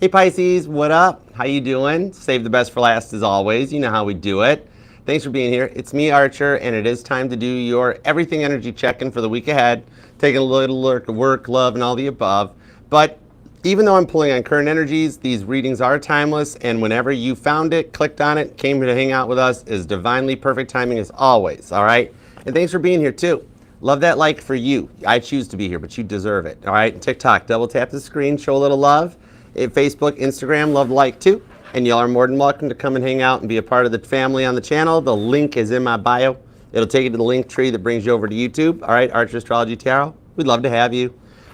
Hey Pisces, what up? How you doing? Save the best for last as always. You know how we do it. Thanks for being here. It's me, Archer, and it is time to do your everything energy check-in for the week ahead. Taking a little look at work, love, and all the above. But even though I'm pulling on current energies, these readings are timeless, and whenever you found it, clicked on it, came here to hang out with us, is divinely perfect timing as always, all right? And thanks for being here too. Love that like for you. I choose to be here, but you deserve it, all right? And TikTok, double tap the screen, show a little love. Facebook, Instagram, love like too. And y'all are more than welcome to come and hang out and be a part of the family on the channel. The link is in my bio. It'll take you to the link tree that brings you over to YouTube. All right, Archer Astrology Tarot. We'd love to have you.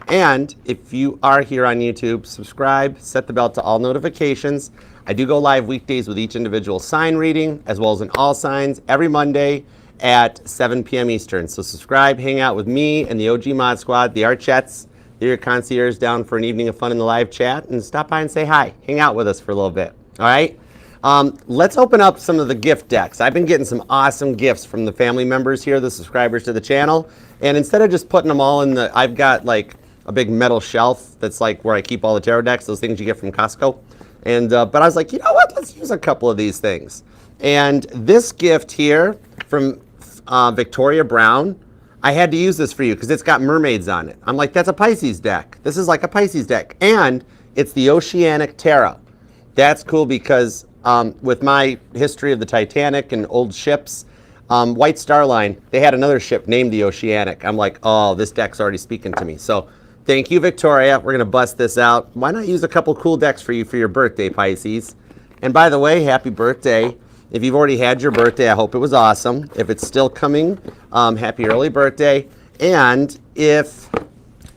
And if you are here on YouTube, subscribe, set the bell to all notifications. I do go live weekdays with each individual sign reading, as well as in all signs, every Monday at 7 p.m. Eastern. So subscribe, hang out with me and the OG Mod Squad, the Archettes. They're your concierge down for an evening of fun in the live chat, and stop by and say hi. Hang out with us for a little bit, all right? Let's open up some of the gift decks. I've been getting some awesome gifts from the family members here, the subscribers to the channel, and instead of just putting them all in the, I've got like a big metal shelf that's like where I keep all the tarot decks, those things you get from Costco, and but I was like, you know what, let's use a couple of these things. And this gift here from Victoria Brown, I had to use this for you because it's got mermaids on it. I'm like, that's a Pisces deck. This is like a Pisces deck. And it's the Oceanic Tarot. That's cool because with my history of the Titanic and old ships, White Star Line, they had another ship named the Oceanic. I'm like, oh, this deck's already speaking to me. So thank you, Victoria. We're going to bust this out. Why not use a couple cool decks for you for your birthday, Pisces? And by the way, happy birthday. If you've already had your birthday, I hope it was awesome. If it's still coming, happy early birthday. And if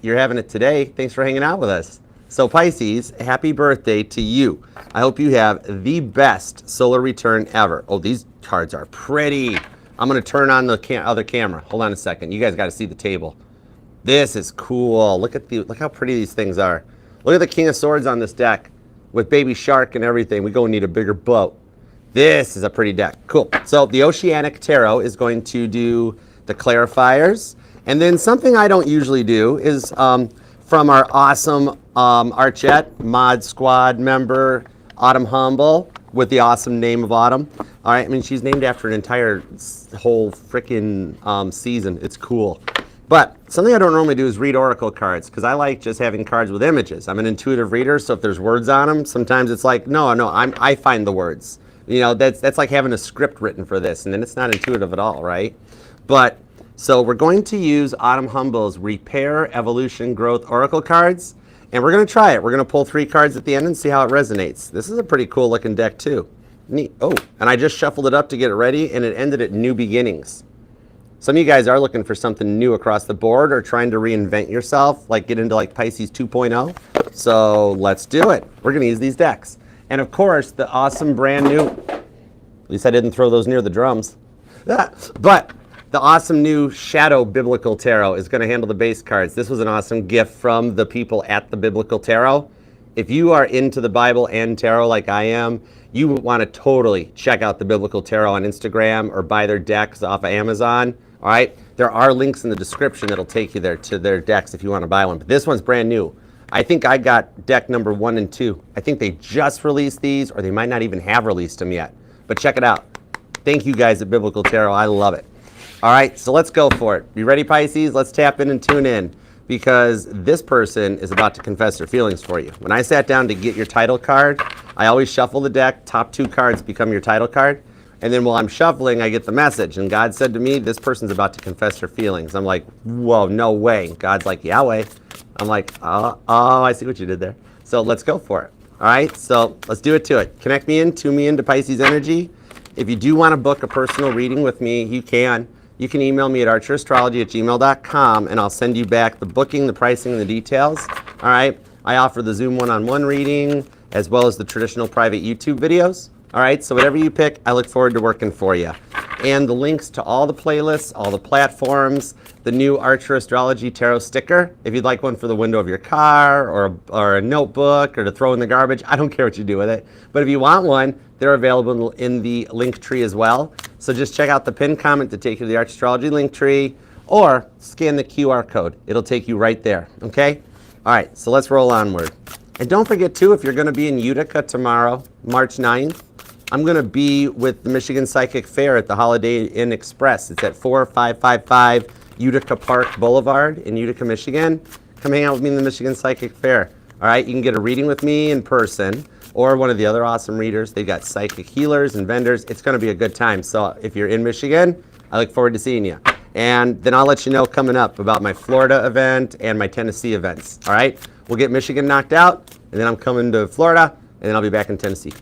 you're having it today, thanks for hanging out with us. So Pisces, happy birthday to you. I hope you have the best solar return ever. Oh, these cards are pretty. I'm going to turn on the other camera. Hold on a second. You guys got to see the table. This is cool. Look how pretty these things are. Look at the King of Swords on this deck with baby shark and everything. We go need a bigger boat. This is a pretty deck. Cool. So the Oceanic Tarot is going to do the clarifiers. And then something I don't usually do is from our awesome Archette Mod Squad member, Autumn Humble, with the awesome name of Autumn. All right, I mean, she's named after an entire whole freaking season. It's cool. But something I don't normally do is read oracle cards because I like just having cards with images. I'm an intuitive reader, so if there's words on them, sometimes it's like, no, I find the words. You know, that's like having a script written for this, and then it's not intuitive at all, right? But, so we're going to use Autumn Humble's Repair, Evolution, Growth Oracle cards, and we're going to try it. We're going to pull 3 cards at the end and see how it resonates. This is a pretty cool looking deck, too. Neat. Oh, and I just shuffled it up to get it ready, and it ended at New Beginnings. Some of you guys are looking for something new across the board or trying to reinvent yourself, like get into like Pisces 2.0. So let's do it. We're going to use these decks. And of course, the awesome brand new, at least I didn't throw those near the drums, but the awesome new Shadow Biblical Tarot is going to handle the base cards. This was an awesome gift from the people at the Biblical Tarot. If you are into the Bible and tarot like I am, you want to totally check out the Biblical Tarot on Instagram or buy their decks off of Amazon. All right, there are links in the description that'll take you there to their decks if you want to buy one. But this one's brand new. I think I got deck number 1 and 2. I think they just released these, or they might not even have released them yet. But check it out. Thank you guys at Biblical Tarot. I love it. All right, so let's go for it. You ready, Pisces? Let's tap in and tune in because this person is about to confess their feelings for you. When I sat down to get your title card, I always shuffle the deck. Top 2 cards become your title card. And then while I'm shuffling, I get the message. And God said to me, this person's about to confess their feelings. I'm like, whoa, no way. God's like, Yahweh. I'm like, oh, I see what you did there. So let's go for it. All right, so let's do it to it. Connect me in, tune me into Pisces energy. If you do want to book a personal reading with me, you can. You can email me at archerastrology@gmail.com, and I'll send you back the booking, the pricing, and the details. All right, I offer the Zoom one-on-one reading as well as the traditional private YouTube videos. All right, so whatever you pick, I look forward to working for you. And the links to all the playlists, all the platforms, the new Archer Astrology Tarot sticker, if you'd like one for the window of your car or a notebook or to throw in the garbage, I don't care what you do with it. But if you want one, they're available in the link tree as well. So just check out the pinned comment to take you to the Archer Astrology link tree or scan the QR code. It'll take you right there, okay? All right, so let's roll onward. And don't forget too, if you're going to be in Utica tomorrow, March 9th, I'm going to be with the Michigan Psychic Fair at the Holiday Inn Express. It's at 4555 Utica Park Boulevard in Utica, Michigan. Come hang out with me in the Michigan Psychic Fair. All right, you can get a reading with me in person or one of the other awesome readers. They've got psychic healers and vendors. It's going to be a good time. So if you're in Michigan, I look forward to seeing you. And then I'll let you know coming up about my Florida event and my Tennessee events. All right, we'll get Michigan knocked out, and then I'm coming to Florida, and then I'll be back in Tennessee.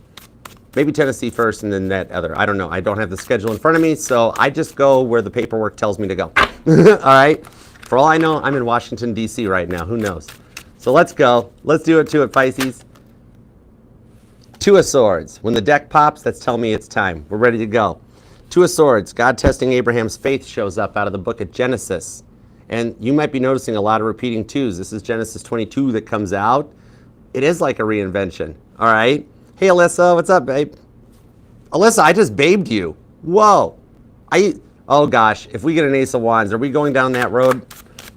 Maybe Tennessee first and then that other. I don't know. I don't have the schedule in front of me, so I just go where the paperwork tells me to go. All right? For all I know, I'm in Washington, D.C. right now. Who knows? So let's go. Let's do it to it, Pisces. Two of Swords. When the deck pops, that's telling me it's time. We're ready to go. Two of Swords. God testing Abraham's faith shows up out of the book of Genesis. And you might be noticing a lot of repeating twos. This is Genesis 22 that comes out. It is like a reinvention. All right? Hey, Alyssa, what's up, babe? Alyssa, I just babed you. Whoa. Oh, gosh. If we get an Ace of Wands, are we going down that road?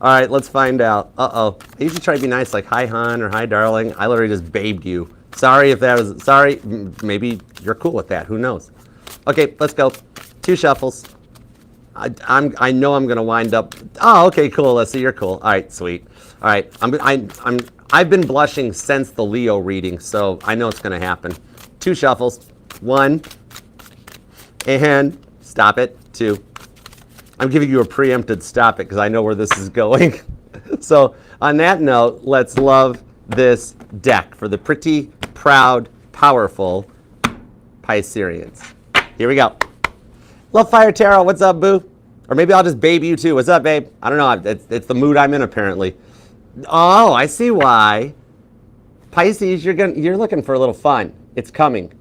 All right, let's find out. Uh-oh. I usually try to be nice, like, hi, hon, or hi, darling. I literally just babed you. Sorry if that was... Sorry. Maybe you're cool with that. Who knows? Okay, let's go. Two shuffles. I know I'm going to wind up... Oh, okay, cool, Alyssa. You're cool. All right, sweet. All right. I've been blushing since the Leo reading, so I know it's going to happen. Two shuffles. One. And stop it. Two. I'm giving you a preempted stop it because I know where this is going. So on that note, let's love this deck for the pretty, proud, powerful Pisceans. Here we go. Love Fire Tarot. What's up, boo? Or maybe I'll just babe you too. What's up, babe? I don't know. It's the mood I'm in, apparently. Oh, I see why. Pisces, you're looking for a little fun. It's coming.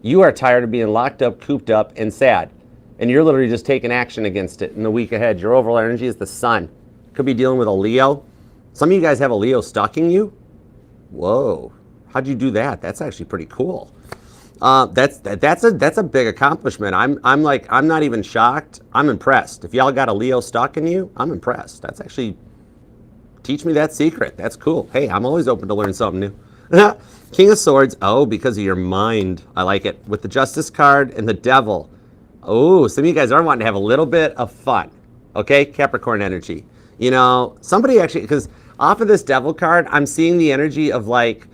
You are tired of being locked up, cooped up, and sad. And you're literally just taking action against it in the week ahead. Your overall energy is the sun. Could be dealing with a Leo. Some of you guys have a Leo stalking you. Whoa. How'd you do that? That's actually pretty cool. That's a big accomplishment. I'm not even shocked. I'm impressed. If y'all got a Leo stalking you, I'm impressed. That's actually... Teach me that secret. That's cool. Hey, I'm always open to learn something new. King of Swords. Oh, because of your mind. I like it. With the Justice card and the Devil. Oh, some of you guys are wanting to have a little bit of fun. Okay? Capricorn energy. You know, somebody actually, because off of this Devil card, I'm seeing the energy of like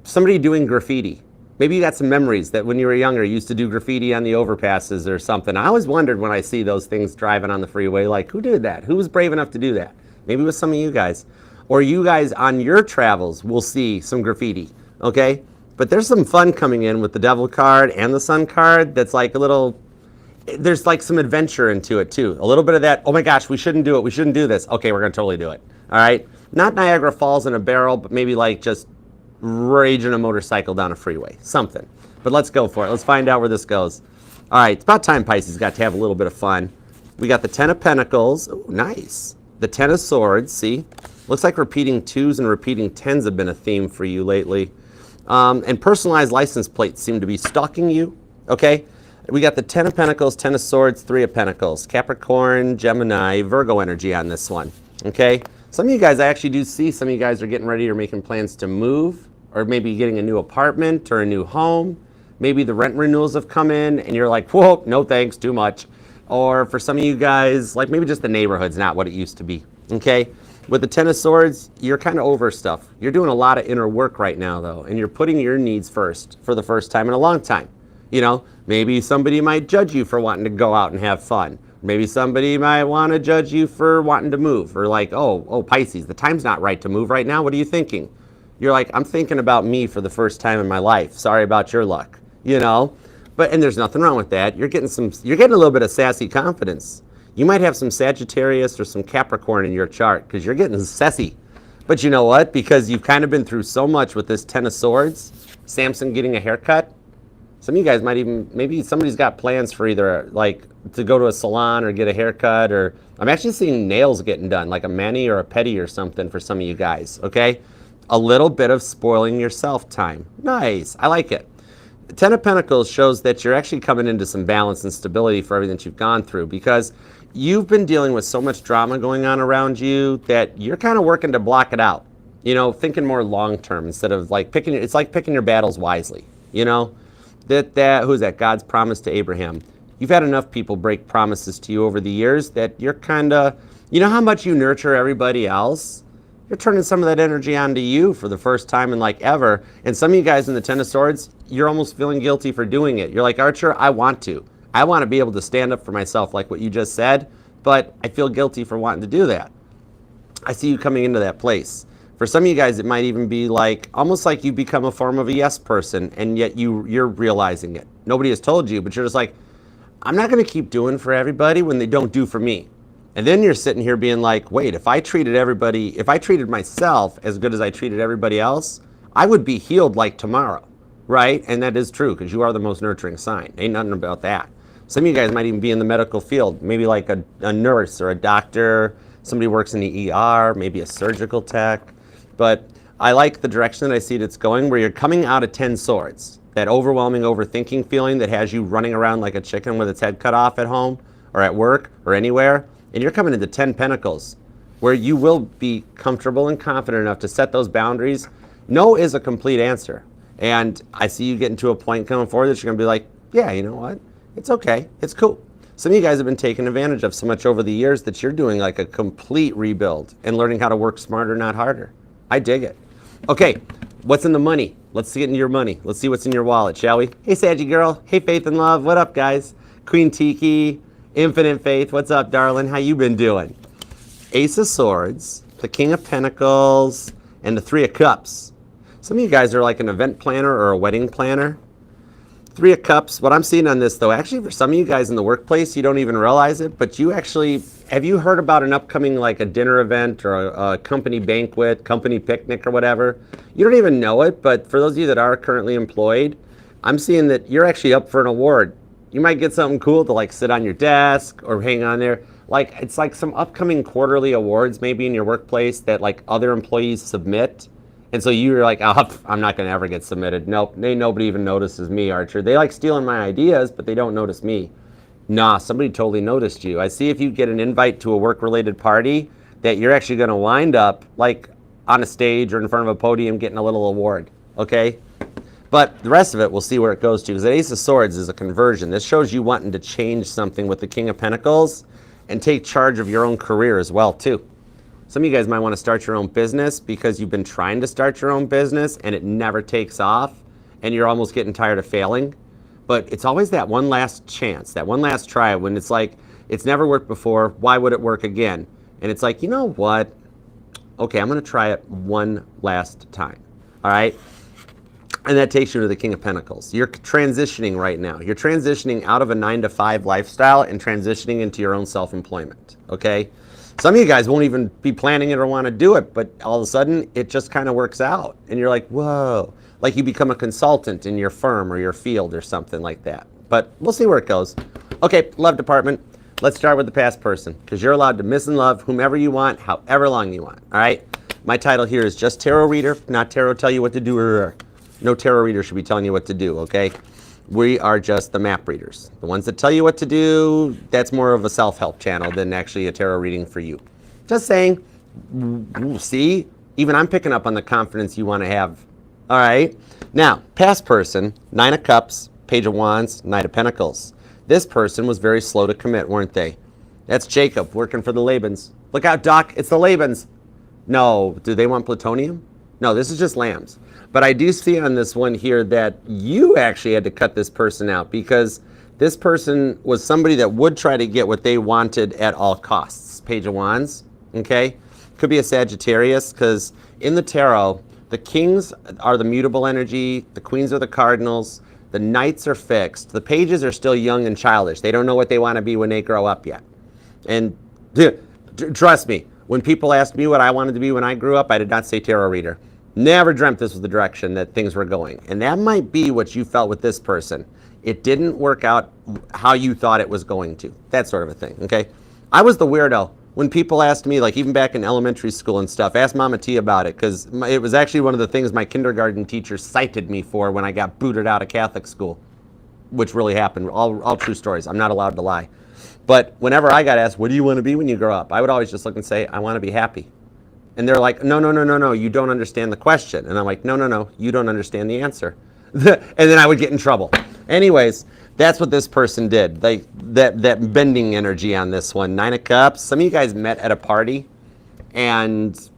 somebody doing graffiti. Maybe you got some memories that when you were younger, you used to do graffiti on the overpasses or something. I always wondered when I see those things driving on the freeway, like, who did that? Who was brave enough to do that? Maybe with some of you guys. Or you guys on your travels will see some graffiti, okay? But there's some fun coming in with the Devil card and the Sun card that's like a little, there's like some adventure into it too. A little bit of that, oh my gosh, we shouldn't do it, we shouldn't do this. Okay, we're gonna totally do it, all right? Not Niagara Falls in a barrel, but maybe like just raging a motorcycle down a freeway, something. But let's go for it. Let's find out where this goes. All right, it's about time Pisces got to have a little bit of fun. We got the Ten of Pentacles. Oh, nice. The Ten of Swords, see? Looks like repeating twos and repeating tens have been a theme for you lately. And personalized license plates seem to be stalking you, okay? We got the Ten of Pentacles, Ten of Swords, Three of Pentacles. Capricorn, Gemini, Virgo energy on this one, okay? Some of you guys, I actually do see some of you guys are getting ready or making plans to move, or maybe getting a new apartment or a new home. Maybe the rent renewals have come in and you're like, whoa, no thanks, too much. Or for some of you guys, like maybe just the neighborhood's not what it used to be, okay? With the Ten of Swords, you're kind of over stuff. You're doing a lot of inner work right now, though, and you're putting your needs first for the first time in a long time. You know, maybe somebody might judge you for wanting to go out and have fun. Maybe somebody might want to judge you for wanting to move, or like, oh, Pisces, the time's not right to move right now. What are you thinking? You're like, I'm thinking about me for the first time in my life. Sorry about your luck, you know? And there's nothing wrong with that. You're getting a little bit of sassy confidence. You might have some Sagittarius or some Capricorn in your chart because you're getting sassy. But you know what? Because you've kind of been through so much with this Ten of Swords, Samson getting a haircut. Some of you guys might even, maybe somebody's got plans for either like to go to a salon or get a haircut, or I'm actually seeing nails getting done, like a mani or a pedi or something for some of you guys, okay? A little bit of spoiling yourself time. Nice, I like it. Ten of Pentacles shows that you're actually coming into some balance and stability for everything that you've gone through, because you've been dealing with so much drama going on around you that you're kind of working to block it out. You know, thinking more long term instead of like picking. It's like picking your battles wisely. You know, that who's that? God's promise to Abraham. You've had enough people break promises to you over the years that you're kind of, you know how much you nurture everybody else? You're turning some of that energy onto you for the first time in like ever. And some of you guys in the Ten of Swords, you're almost feeling guilty for doing it. You're like, Archer, I want to. I want to be able to stand up for myself like what you just said, but I feel guilty for wanting to do that. I see you coming into that place. For some of you guys, it might even be like, almost like you become a form of a yes person, and yet you're realizing it. Nobody has told you, but you're just like, I'm not going to keep doing for everybody when they don't do for me. And then you're sitting here being like, wait, if I treated myself as good as I treated everybody else, I would be healed like tomorrow, right? And that is true, because you are the most nurturing sign. Ain't nothing about that. Some of you guys might even be in the medical field, maybe like a nurse or a doctor, somebody works in the ER, maybe a surgical tech. But I like the direction that I see it's going, where you're coming out of 10 swords, that overwhelming overthinking feeling that has you running around like a chicken with its head cut off at home or at work or anywhere. And you're coming into 10 pentacles, where you will be comfortable and confident enough to set those boundaries. No is a complete answer. And I see you getting to a point coming forward that you're going to be like, yeah, you know what? It's okay. It's cool. Some of you guys have been taken advantage of so much over the years that you're doing like a complete rebuild and learning how to work smarter, not harder. I dig it. Okay, what's in the money? Let's get into your money. Let's see what's in your wallet, shall we? Hey, Saggy girl. Hey, Faith and Love. What up, guys? Queen Tiki. Infinite Faith, what's up, darling? How you been doing? Ace of Swords, the King of Pentacles, and the Three of Cups. Some of you guys are like an event planner or a wedding planner. Three of Cups, what I'm seeing on this though, actually for some of you guys in the workplace, you don't even realize it, but you actually, have you heard about an upcoming like a dinner event or a company banquet, company picnic or whatever? You don't even know it, but for those of you that are currently employed, I'm seeing that you're actually up for an award. You might get something cool to like sit on your desk or hang on there. Like it's like some upcoming quarterly awards maybe in your workplace that like other employees submit. And so you're like, oh, I'm not going to ever get submitted. Nope, nobody even notices me, Archer. They like stealing my ideas, but they don't notice me. Nah, somebody totally noticed you. I see if you get an invite to a work-related party that you're actually going to wind up like on a stage or in front of a podium getting a little award, okay? But the rest of it, we'll see where it goes to. Because the Ace of Swords is a conversion. This shows you wanting to change something with the King of Pentacles and take charge of your own career as well, too. Some of you guys might want to start your own business because you've been trying to start your own business and it never takes off and you're almost getting tired of failing. But it's always that one last chance, that one last try when it's like, it's never worked before, why would it work again? And it's like, you know what? Okay, I'm going to try it one last time, all right? And that takes you to the King of Pentacles. You're transitioning right now. You're transitioning out of a 9-to-5 lifestyle and transitioning into your own self-employment, okay? Some of you guys won't even be planning it or want to do it, but all of a sudden, it just kind of works out. And you're like, whoa. Like you become a consultant in your firm or your field or something like that. But we'll see where it goes. Okay, love department. Let's start with the past person, because you're allowed to miss and love whomever you want, however long you want, all right? My title here is just tarot reader, not tarot tell you what to do. No tarot reader should be telling you what to do, okay? We are just the map readers. The ones that tell you what to do, that's more of a self-help channel than actually a tarot reading for you. Just saying, see? Even I'm picking up on the confidence you want to have. All right? Now, past person, 9 of Cups, Page of Wands, Knight of Pentacles. This person was very slow to commit, weren't they? That's Jacob working for the Labans. Look out, Doc, it's the Labans. No, do they want plutonium? No, this is just lambs. But I do see on this one here that you actually had to cut this person out because this person was somebody that would try to get what they wanted at all costs. Page of Wands, okay? Could be a Sagittarius because in the tarot, the kings are the mutable energy, the queens are the cardinals, the knights are fixed, the pages are still young and childish. They don't know what they want to be when they grow up yet. And trust me, when people asked me what I wanted to be when I grew up, I did not say tarot reader. Never dreamt this was the direction that things were going. And that might be what you felt with this person. It didn't work out how you thought it was going to. That sort of a thing, okay? I was the weirdo. When people asked me, like even back in elementary school and stuff, ask Mama T about it, because it was actually one of the things my kindergarten teacher cited me for when I got booted out of Catholic school, which really happened. All true stories. I'm not allowed to lie. But whenever I got asked, what do you want to be when you grow up? I would always just look and say, I want to be happy. And they're like, no, no, no, no, no, you don't understand the question. And I'm like, no, no, no, you don't understand the answer. And then I would get in trouble. Anyways, that's what this person did. Like that bending energy on this one. 9 of Cups. Some of you guys met at a party and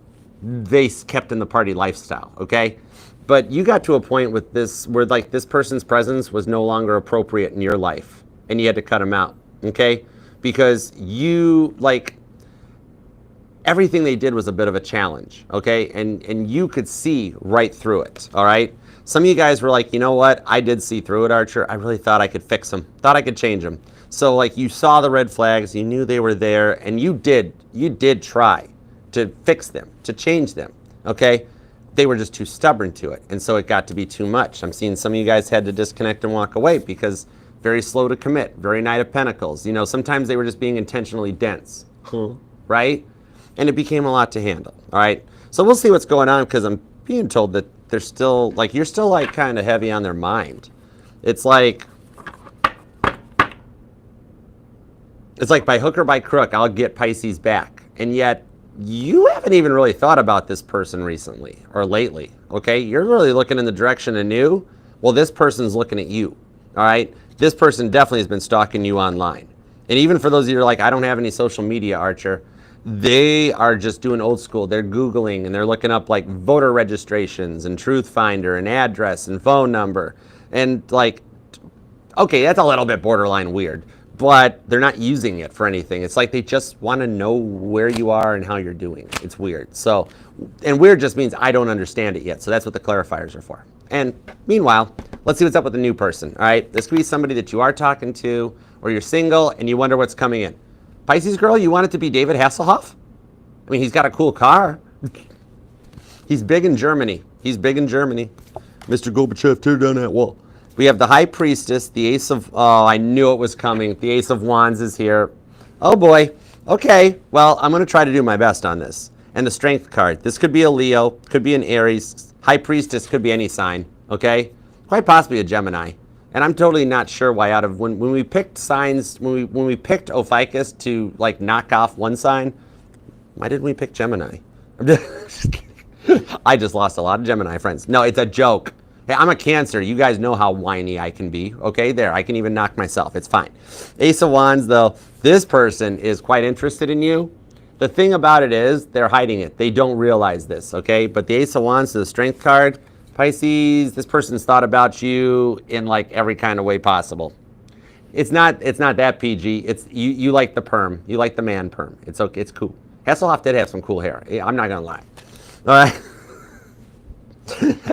they kept in the party lifestyle, okay? But you got to a point with this where like this person's presence was no longer appropriate in your life and you had to cut them out, okay? Because you like everything they did was a bit of a challenge, okay? And you could see right through it, all right? Some of you guys were like, you know what? I did see through it, Archer. I really thought I could fix them. Thought I could change them. So like you saw the red flags, you knew they were there, and you did try to fix them, to change them, okay? They were just too stubborn to it, and so it got to be too much. I'm seeing some of you guys had to disconnect and walk away because very slow to commit, very Knight of Pentacles. You know, sometimes they were just being intentionally dense, right? And it became a lot to handle, all right? So we'll see what's going on because I'm being told that they're still, like, you're still, like, kind of heavy on their mind. It's like by hook or by crook, I'll get Pisces back. And yet, you haven't even really thought about this person recently or lately, okay? You're really looking in the direction of new. Well, this person's looking at you, all right? This person definitely has been stalking you online. And even for those of you who are like, I don't have any social media, Archer, they are just doing old school. They're Googling and they're looking up like voter registrations and Truth Finder and address and phone number. And like, okay, that's a little bit borderline weird, but they're not using it for anything. It's like they just want to know where you are and how you're doing. It's weird. So, and weird just means I don't understand it yet. So that's what the clarifiers are for. And meanwhile, let's see what's up with the new person. All right, this could be somebody that you are talking to, or you're single and you wonder what's coming in. Pisces girl, you want it to be David Hasselhoff? I mean, he's got a cool car. He's big in Germany. He's big in Germany. Mr. Gorbachev, tear down that wall. We have the High Priestess, the Ace of, oh, I knew it was coming. The Ace of Wands is here. Oh boy. Okay, well, I'm going to try to do my best on this. And the Strength card. This could be a Leo, could be an Aries. High Priestess could be any sign, okay? Quite possibly a Gemini. And I'm totally not sure why out of when we picked signs, when we picked Ophiuchus to like knock off one sign, why didn't we pick Gemini? I just lost a lot of Gemini friends. No, it's a joke. Hey, I'm a Cancer. You guys know how whiny I can be. Okay, there. I can even knock myself. It's fine. Ace of Wands, though, this person is quite interested in you. The thing about it is they're hiding it. They don't realize this, okay? But the Ace of Wands, the Strength card, Pisces, this person's thought about you in like every kind of way possible. It's not that PG. It's you like the perm. You like the man perm. It's okay. It's cool. Hasselhoff did have some cool hair. I'm not gonna lie. All right.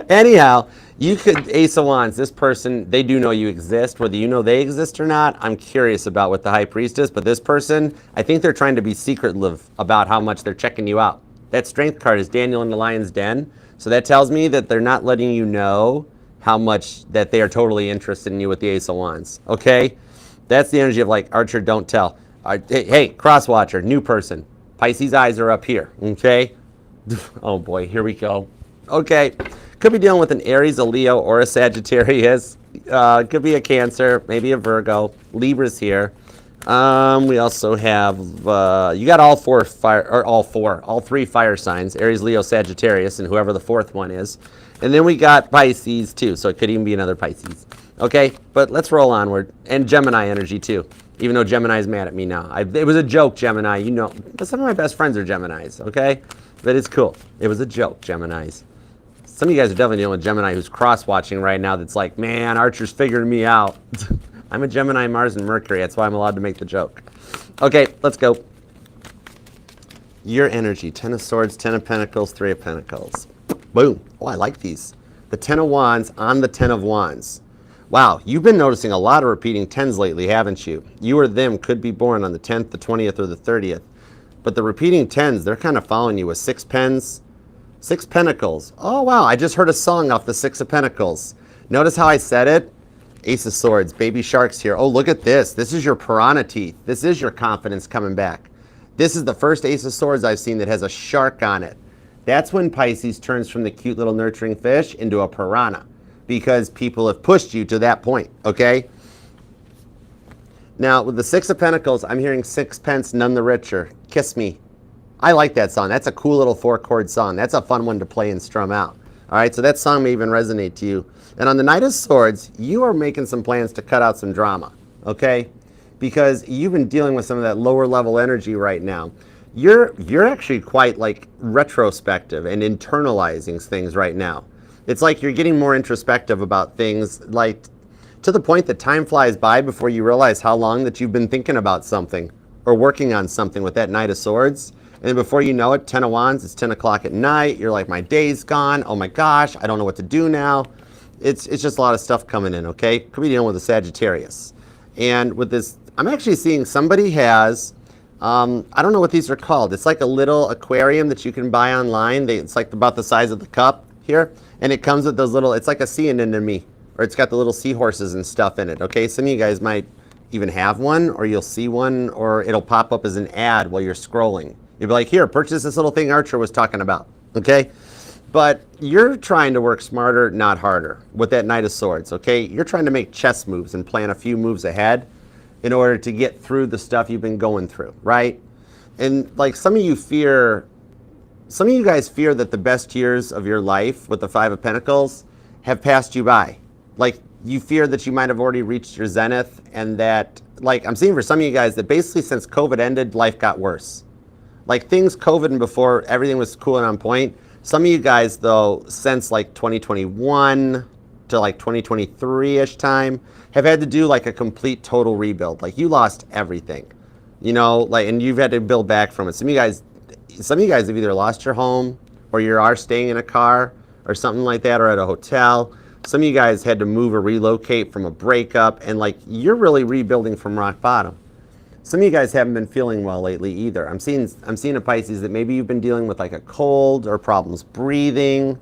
Anyhow, you could Ace of Wands. This person, they do know you exist. Whether you know they exist or not, I'm curious about what the High Priestess. But this person, I think they're trying to be secretive about how much they're checking you out. That Strength card is Daniel in the Lion's Den. So that tells me that they're not letting you know how much that they are totally interested in you with the Ace of Wands. Okay? That's the energy of like, Archer, don't tell. Hey, Crosswatcher, new person. Pisces eyes are up here. Okay? Oh boy, here we go. Okay. Could be dealing with an Aries, a Leo, or a Sagittarius. Could be a Cancer, maybe a Virgo. Libra's here. We also have, you got all three fire signs, Aries, Leo, Sagittarius, and whoever the fourth one is. And then we got Pisces too, so it could even be another Pisces. Okay, but let's roll onward. And Gemini energy too, even though Gemini's mad at me now. It was a joke, Gemini, you know. But some of my best friends are Geminis, okay? But it's cool. It was a joke, Geminis. Some of you guys are definitely dealing with Gemini who's cross-watching right now that's like, man, Archer's figuring me out. I'm a Gemini, Mars, and Mercury. That's why I'm allowed to make the joke. Okay, let's go. Your energy. 10 of Swords, 10 of Pentacles, 3 of Pentacles. Boom. Oh, I like these. The 10 of Wands on the 10 of Wands. Wow, you've been noticing a lot of repeating 10s lately, haven't you? You or them could be born on the 10th, the 20th, or the 30th. But the repeating 10s, they're kind of following you with 6 pens, 6 Pentacles. Oh, wow, I just heard a song off the 6 of Pentacles. Notice how I said it? Ace of Swords, baby sharks here. Oh, look at this. This is your piranha teeth. This is your confidence coming back. This is the first Ace of Swords I've seen that has a shark on it. That's when Pisces turns from the cute little nurturing fish into a piranha, because people have pushed you to that point, okay? Now, with the 6 of Pentacles, I'm hearing sixpence, none the richer. Kiss me. I like that song. That's a cool little 4-chord song. That's a fun one to play and strum out. All right, so that song may even resonate to you. And on the Knight of Swords, you are making some plans to cut out some drama, okay? Because you've been dealing with some of that lower level energy right now. You're actually quite like retrospective and internalizing things right now. It's like you're getting more introspective about things, like to the point that time flies by before you realize how long that you've been thinking about something or working on something with that Knight of Swords. And before you know it, 10 of Wands, it's 10 o'clock at night. You're like, my day's gone. Oh my gosh, I don't know what to do now. It's just a lot of stuff coming in, okay? Could be dealing with a Sagittarius. And with this, I'm actually seeing somebody has, I don't know what these are called. It's like a little aquarium that you can buy online. It's like about the size of the cup here. And it comes with those little, it's like a sea anemone, or it's got the little seahorses and stuff in it, okay? Some of you guys might even have one, or you'll see one, or it'll pop up as an ad while you're scrolling. You'll be like, here, purchase this little thing Archer was talking about, okay? But you're trying to work smarter, not harder, with that Knight of Swords, okay? You're trying to make chess moves and plan a few moves ahead in order to get through the stuff you've been going through, right? And like some of you guys fear that the best years of your life with the Five of Pentacles have passed you by. Like you fear that you might have already reached your zenith, and that, like I'm seeing for some of you guys that basically since COVID ended, life got worse. Like things COVID and before, everything was cool and on point. Some of you guys though, since like 2021 to like 2023-ish time, have had to do like a complete total rebuild. Like you lost everything, you know, like, and you've had to build back from it. Some of you guys have either lost your home, or you are staying in a car or something like that, or at a hotel. Some of you guys had to move or relocate from a breakup, and like you're really rebuilding from rock bottom. Some of you guys haven't been feeling well lately either. I'm seeing a Pisces that maybe you've been dealing with like a cold or problems breathing,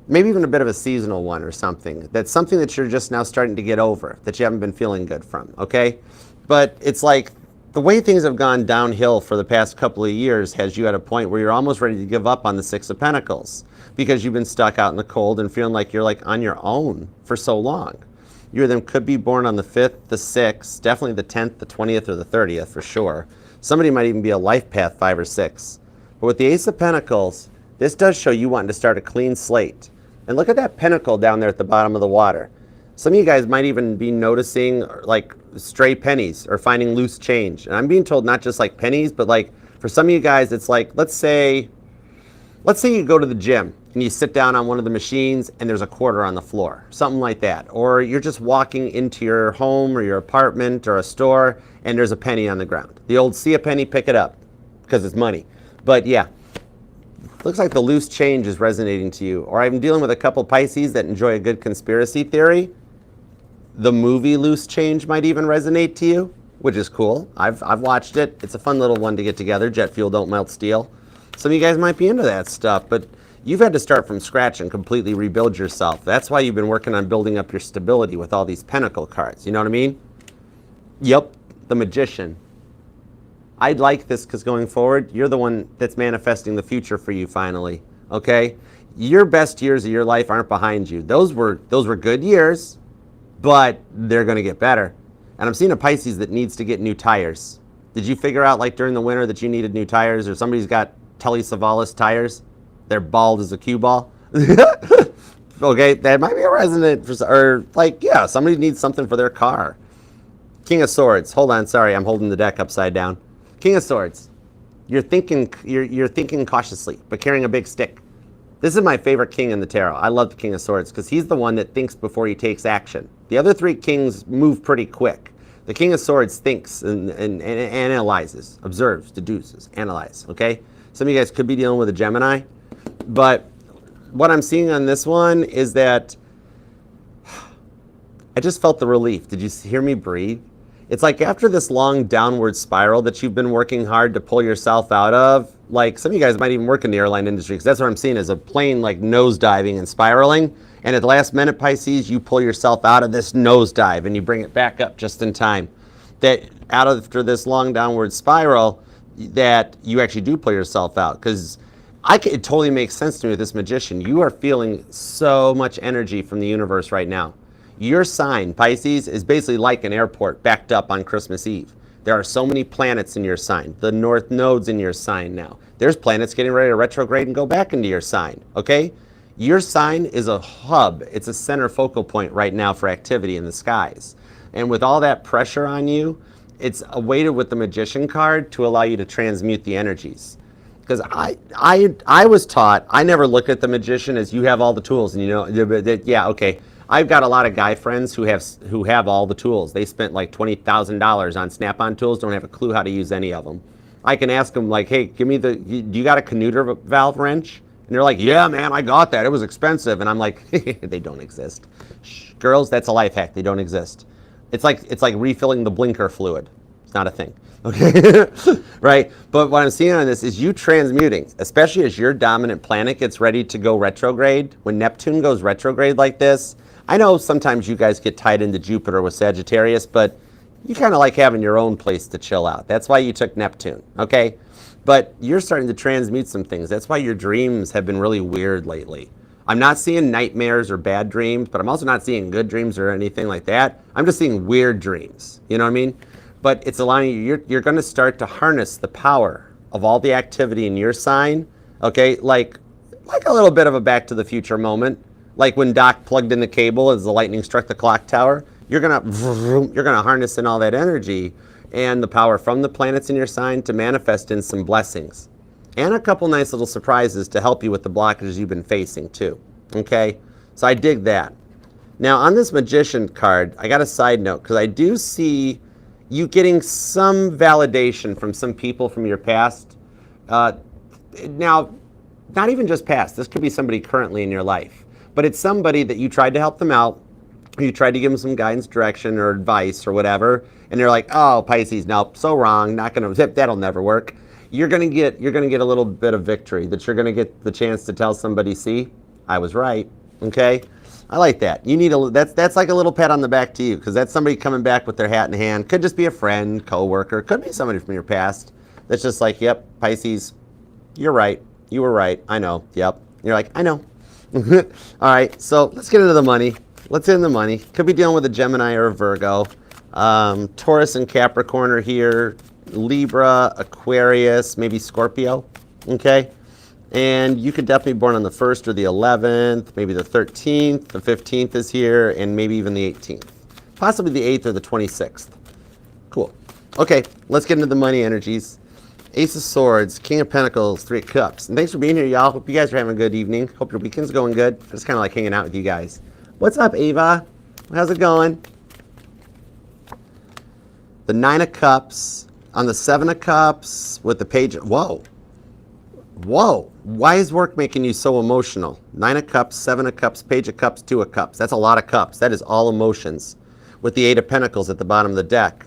maybe even a bit of a seasonal one or something. That's something that you're just now starting to get over, that you haven't been feeling good from, okay? But it's like the way things have gone downhill for the past couple of years has you at a point where you're almost ready to give up on the Six of Pentacles because you've been stuck out in the cold and feeling like you're like on your own for so long. You then could be born on the 5th, the 6th, definitely the 10th, the 20th, or the 30th for sure. Somebody might even be a life path 5 or 6. But with the Ace of Pentacles, this does show you wanting to start a clean slate. And look at that pentacle down there at the bottom of the water. Some of you guys might even be noticing like stray pennies or finding loose change. And I'm being told not just like pennies, but like for some of you guys, it's like, let's say you go to the gym and you sit down on one of the machines and there's a quarter on the floor, something like that. Or you're just walking into your home or your apartment or a store and there's a penny on the ground. The old see a penny, pick it up, because it's money. But yeah, looks like the loose change is resonating to you. Or I'm dealing with a couple Pisces that enjoy a good conspiracy theory. The movie Loose Change might even resonate to you, which is cool. I've watched it. It's a fun little one to get together. Jet fuel don't melt steel. Some of you guys might be into that stuff, but you've had to start from scratch and completely rebuild yourself. That's why you've been working on building up your stability with all these pentacle cards. You know what I mean? Yep, the Magician. I'd like this because going forward, you're the one that's manifesting the future for you finally, okay? Your best years of your life aren't behind you. Those were good years, but they're going to get better. And I'm seeing a Pisces that needs to get new tires. Did you figure out like during the winter that you needed new tires, or somebody's got Telly Savalas tires? They're bald as a cue ball. Okay, that might be a resonant for, or like, yeah, somebody needs something for their car. King of Swords. Hold on, sorry, I'm holding the deck upside down. King of Swords. You're thinking cautiously, but carrying a big stick. This is my favorite king in the tarot. I love the King of Swords because he's the one that thinks before he takes action. The other three kings move pretty quick. The King of Swords thinks and analyzes, observes, deduces, analyzes, okay? Some of you guys could be dealing with a Gemini, but what I'm seeing on this one is that I just felt the relief. Did you hear me breathe? It's like after this long downward spiral that you've been working hard to pull yourself out of, like some of you guys might even work in the airline industry, because that's what I'm seeing is a plane like nosediving and spiraling. And at the last minute, Pisces, you pull yourself out of this nosedive and you bring it back up just in time. That after this long downward spiral, that you actually do pull yourself out. Because it totally makes sense to me with this Magician. You are feeling so much energy from the universe right now. Your sign, Pisces, is basically like an airport backed up on Christmas Eve. There are so many planets in your sign. The north node's in your sign now. There's planets getting ready to retrograde and go back into your sign, okay? Your sign is a hub. It's a center focal point right now for activity in the skies. And with all that pressure on you, it's weighted with the Magician card to allow you to transmute the energies. Because I was taught, I never look at the Magician as you have all the tools, and you know, yeah, okay. I've got a lot of guy friends who have all the tools. They spent like $20,000 on Snap-on tools, don't have a clue how to use any of them. I can ask them like, hey, give me do you got a Canuter valve wrench? And they're like, yeah, man, I got that. It was expensive. And I'm like, they don't exist. Shh, girls, that's a life hack. They don't exist. It's like refilling the blinker fluid. It's not a thing. Okay, right? But what I'm seeing on this is you transmuting, especially as your dominant planet gets ready to go retrograde. When Neptune goes retrograde like this, I know sometimes you guys get tied into Jupiter with Sagittarius, but you kind of like having your own place to chill out. That's why you took Neptune, okay? But you're starting to transmute some things. That's why your dreams have been really weird lately. I'm not seeing nightmares or bad dreams, but I'm also not seeing good dreams or anything like that. I'm just seeing weird dreams, you know what I mean? But it's allowing you, you're going to start to harness the power of all the activity in your sign, okay? Like a little bit of a Back to the Future moment, like when Doc plugged in the cable as the lightning struck the clock tower. You're gonna harness in all that energy and the power from the planets in your sign to manifest in some blessings and a couple nice little surprises to help you with the blockages you've been facing too, okay? So I dig that. Now on this Magician card, I got a side note because I do see you getting some validation from some people from your past. Now, not even just past, this could be somebody currently in your life, but it's somebody that you tried to help them out, you tried to give them some guidance, direction, or advice, or whatever, and they're like, "Oh, Pisces, nope, so wrong. Not gonna. That'll never work." You're gonna get a little bit of victory. That you're gonna get the chance to tell somebody, "See, I was right." Okay, I like that. You need that's like a little pat on the back to you, because that's somebody coming back with their hat in hand. Could just be a friend, coworker, could be somebody from your past. That's just like, "Yep, Pisces, you're right. You were right. I know. Yep." And you're like, "I know." All right, so let's get into the money. Let's get in the money. Could be dealing with a Gemini or a Virgo. Taurus and Capricorn are here. Libra, Aquarius, maybe Scorpio. Okay? And you could definitely be born on the 1st or the 11th, maybe the 13th, the 15th is here, and maybe even the 18th. Possibly the 8th or the 26th. Cool. Okay, let's get into the money energies. Ace of Swords, King of Pentacles, 3 of Cups. And thanks for being here, y'all. Hope you guys are having a good evening. Hope your weekend's going good. I just kind of like hanging out with you guys. What's up, Ava? How's it going? The 9 of Cups on the 7 of Cups with the Page. Whoa. Whoa. Why is work making you so emotional? 9 of Cups, 7 of Cups, Page of Cups, 2 of Cups. That's a lot of cups. That is all emotions. With the 8 of Pentacles at the bottom of the deck.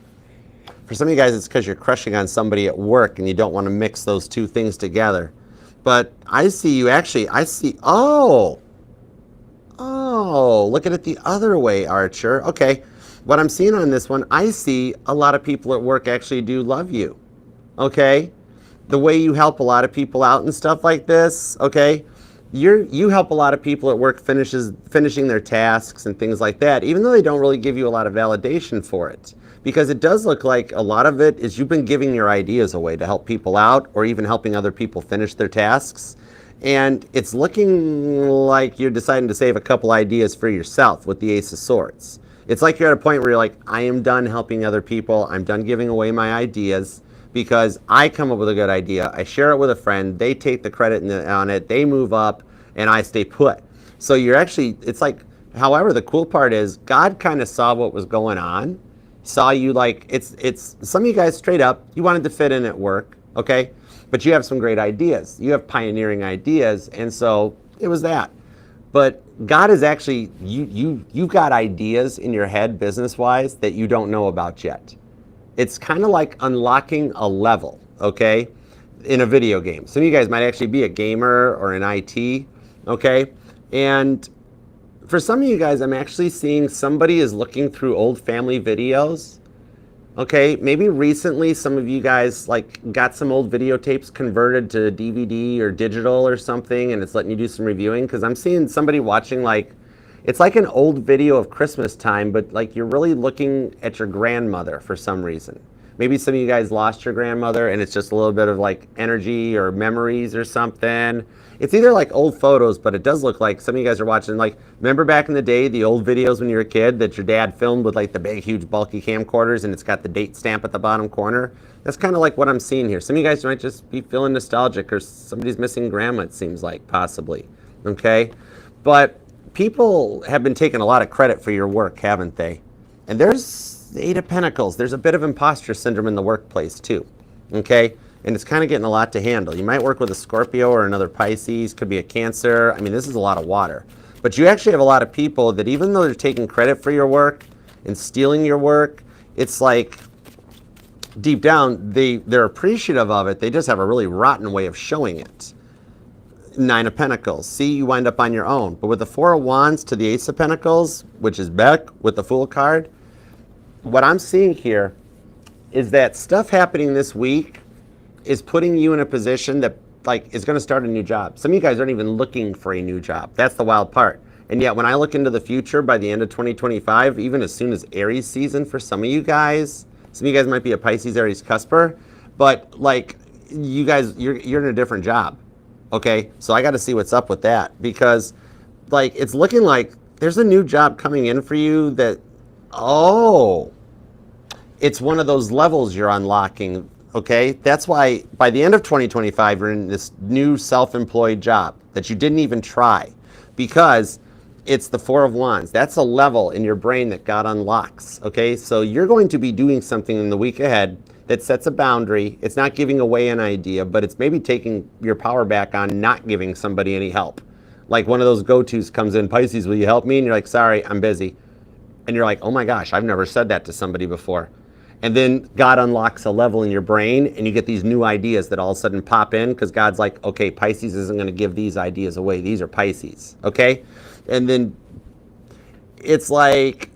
For some of you guys, it's because you're crushing on somebody at work and you don't want to mix those two things together. But I see you actually, oh, look at it the other way, Archer. Okay, what I'm seeing on this one, I see a lot of people at work actually do love you. Okay, the way you help a lot of people out and stuff like this. Okay, you help a lot of people at work finishing their tasks and things like that, even though they don't really give you a lot of validation for it. Because it does look like a lot of it is you've been giving your ideas away to help people out or even helping other people finish their tasks. And it's looking like you're deciding to save a couple ideas for yourself with the Ace of Swords. It's like you're at a point where you're like, I am done helping other people. I'm done giving away my ideas because I come up with a good idea. I share it with a friend. They take the credit on it. They move up and I stay put. So you're actually, it's like, however, the cool part is God kind of saw what was going on. Saw you like, it's some of you guys straight up, you wanted to fit in at work, okay? But you have some great ideas. You have pioneering ideas, and so it was that. But God is actually, you've got ideas in your head business-wise that you don't know about yet. It's kind of like unlocking a level, okay, in a video game. Some of you guys might actually be a gamer or an IT, okay? And for some of you guys, I'm actually seeing somebody is looking through old family videos. Okay, maybe recently some of you guys like got some old videotapes converted to DVD or digital or something, and it's letting you do some reviewing. Because I'm seeing somebody watching like, it's like an old video of Christmas time, but like you're really looking at your grandmother for some reason. Maybe some of you guys lost your grandmother and it's just a little bit of like energy or memories or something. It's either like old photos, but it does look like some of you guys are watching, like, remember back in the day, the old videos when you were a kid that your dad filmed with like the big, huge, bulky camcorders and it's got the date stamp at the bottom corner? That's kind of like what I'm seeing here. Some of you guys might just be feeling nostalgic, or somebody's missing grandma, it seems like, possibly, okay? But people have been taking a lot of credit for your work, haven't they? And there's the Eight of Pentacles. There's a bit of imposter syndrome in the workplace too, okay? And it's kind of getting a lot to handle. You might work with a Scorpio or another Pisces, could be a Cancer. I mean, this is a lot of water. But you actually have a lot of people that, even though they're taking credit for your work and stealing your work, it's like deep down, they're appreciative of it. They just have a really rotten way of showing it. Nine of Pentacles. See, you wind up on your own. But with the Four of Wands to the Ace of Pentacles, which is back with the Fool card, what I'm seeing here is that stuff happening this week is putting you in a position that, like, is going to start a new job. Some of you guys aren't even looking for a new job. That's the wild part. And yet, when I look into the future, by the end of 2025, even as soon as Aries season for some of you guys, some of you guys might be a Pisces, Aries cusper, but like, you guys, you're in a different job. Okay, so I got to see what's up with that, because like, it's looking like there's a new job coming in for you that, oh, it's one of those levels you're unlocking. Okay, that's why by the end of 2025, you're in this new self-employed job that you didn't even try, because it's the Four of Wands. That's a level in your brain that God unlocks. Okay, so you're going to be doing something in the week ahead that sets a boundary. It's not giving away an idea, but it's maybe taking your power back on not giving somebody any help. Like one of those go-tos comes in, Pisces, will you help me? And you're like, sorry, I'm busy. And you're like, oh my gosh, I've never said that to somebody before. And then God unlocks a level in your brain and you get these new ideas that all of a sudden pop in, because God's like, okay, Pisces isn't going to give these ideas away. These are Pisces, okay? And then it's like,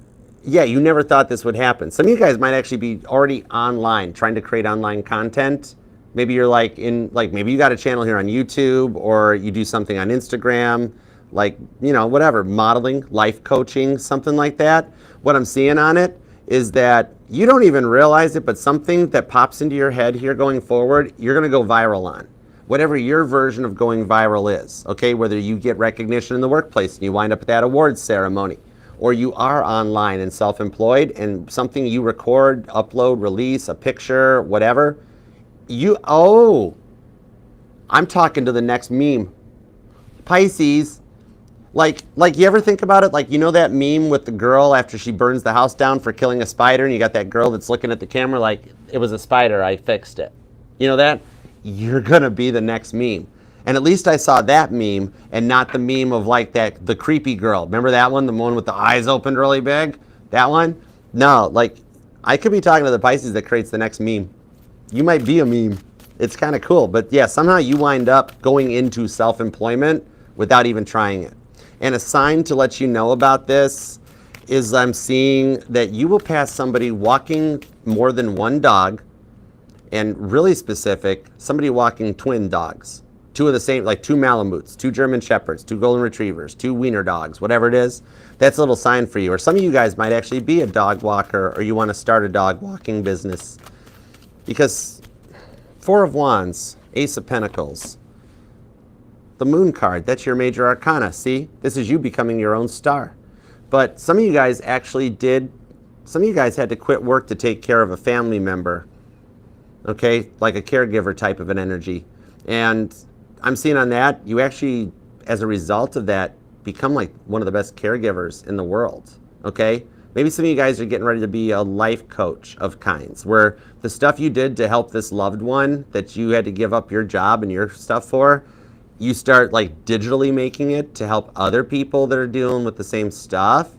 yeah, you never thought this would happen. Some of you guys might actually be already online trying to create online content. Maybe you're like maybe you got a channel here on YouTube, or you do something on Instagram, like, you know, whatever, modeling, life coaching, something like that. What I'm seeing on it is that you don't even realize it, but something that pops into your head here going forward, you're going to go viral on. Whatever your version of going viral is, okay? Whether you get recognition in the workplace and you wind up at that awards ceremony, or you are online and self-employed and something you record, upload, release, a picture, whatever, I'm talking to the next meme. Pisces. Like you ever think about it? Like, you know that meme with the girl after she burns the house down for killing a spider, and you got that girl that's looking at the camera like, it was a spider, I fixed it. You know that? You're gonna be the next meme. And at least I saw that meme and not the meme of like the creepy girl. Remember that one? The one with the eyes opened really big? That one? No, like, I could be talking to the Pisces that creates the next meme. You might be a meme. It's kind of cool. But yeah, somehow you wind up going into self-employment without even trying it. And a sign to let you know about this is I'm seeing that you will pass somebody walking more than one dog, and really specific, somebody walking twin dogs. Two of the same, like two Malamutes, two German Shepherds, two Golden Retrievers, two Wiener dogs, whatever it is. That's a little sign for you. Or some of you guys might actually be a dog walker, or you want to start a dog walking business. Because Four of Wands, Ace of Pentacles, the Moon card, that's your major arcana. See, this is you becoming your own star. But some of you guys actually some of you guys had to quit work to take care of a family member, okay? Like a caregiver type of an energy. And I'm seeing on that, you actually, as a result of that, become like one of the best caregivers in the world, okay? Maybe some of you guys are getting ready to be a life coach of kinds, where the stuff you did to help this loved one that you had to give up your job and your stuff for, you start like digitally making it to help other people that are dealing with the same stuff,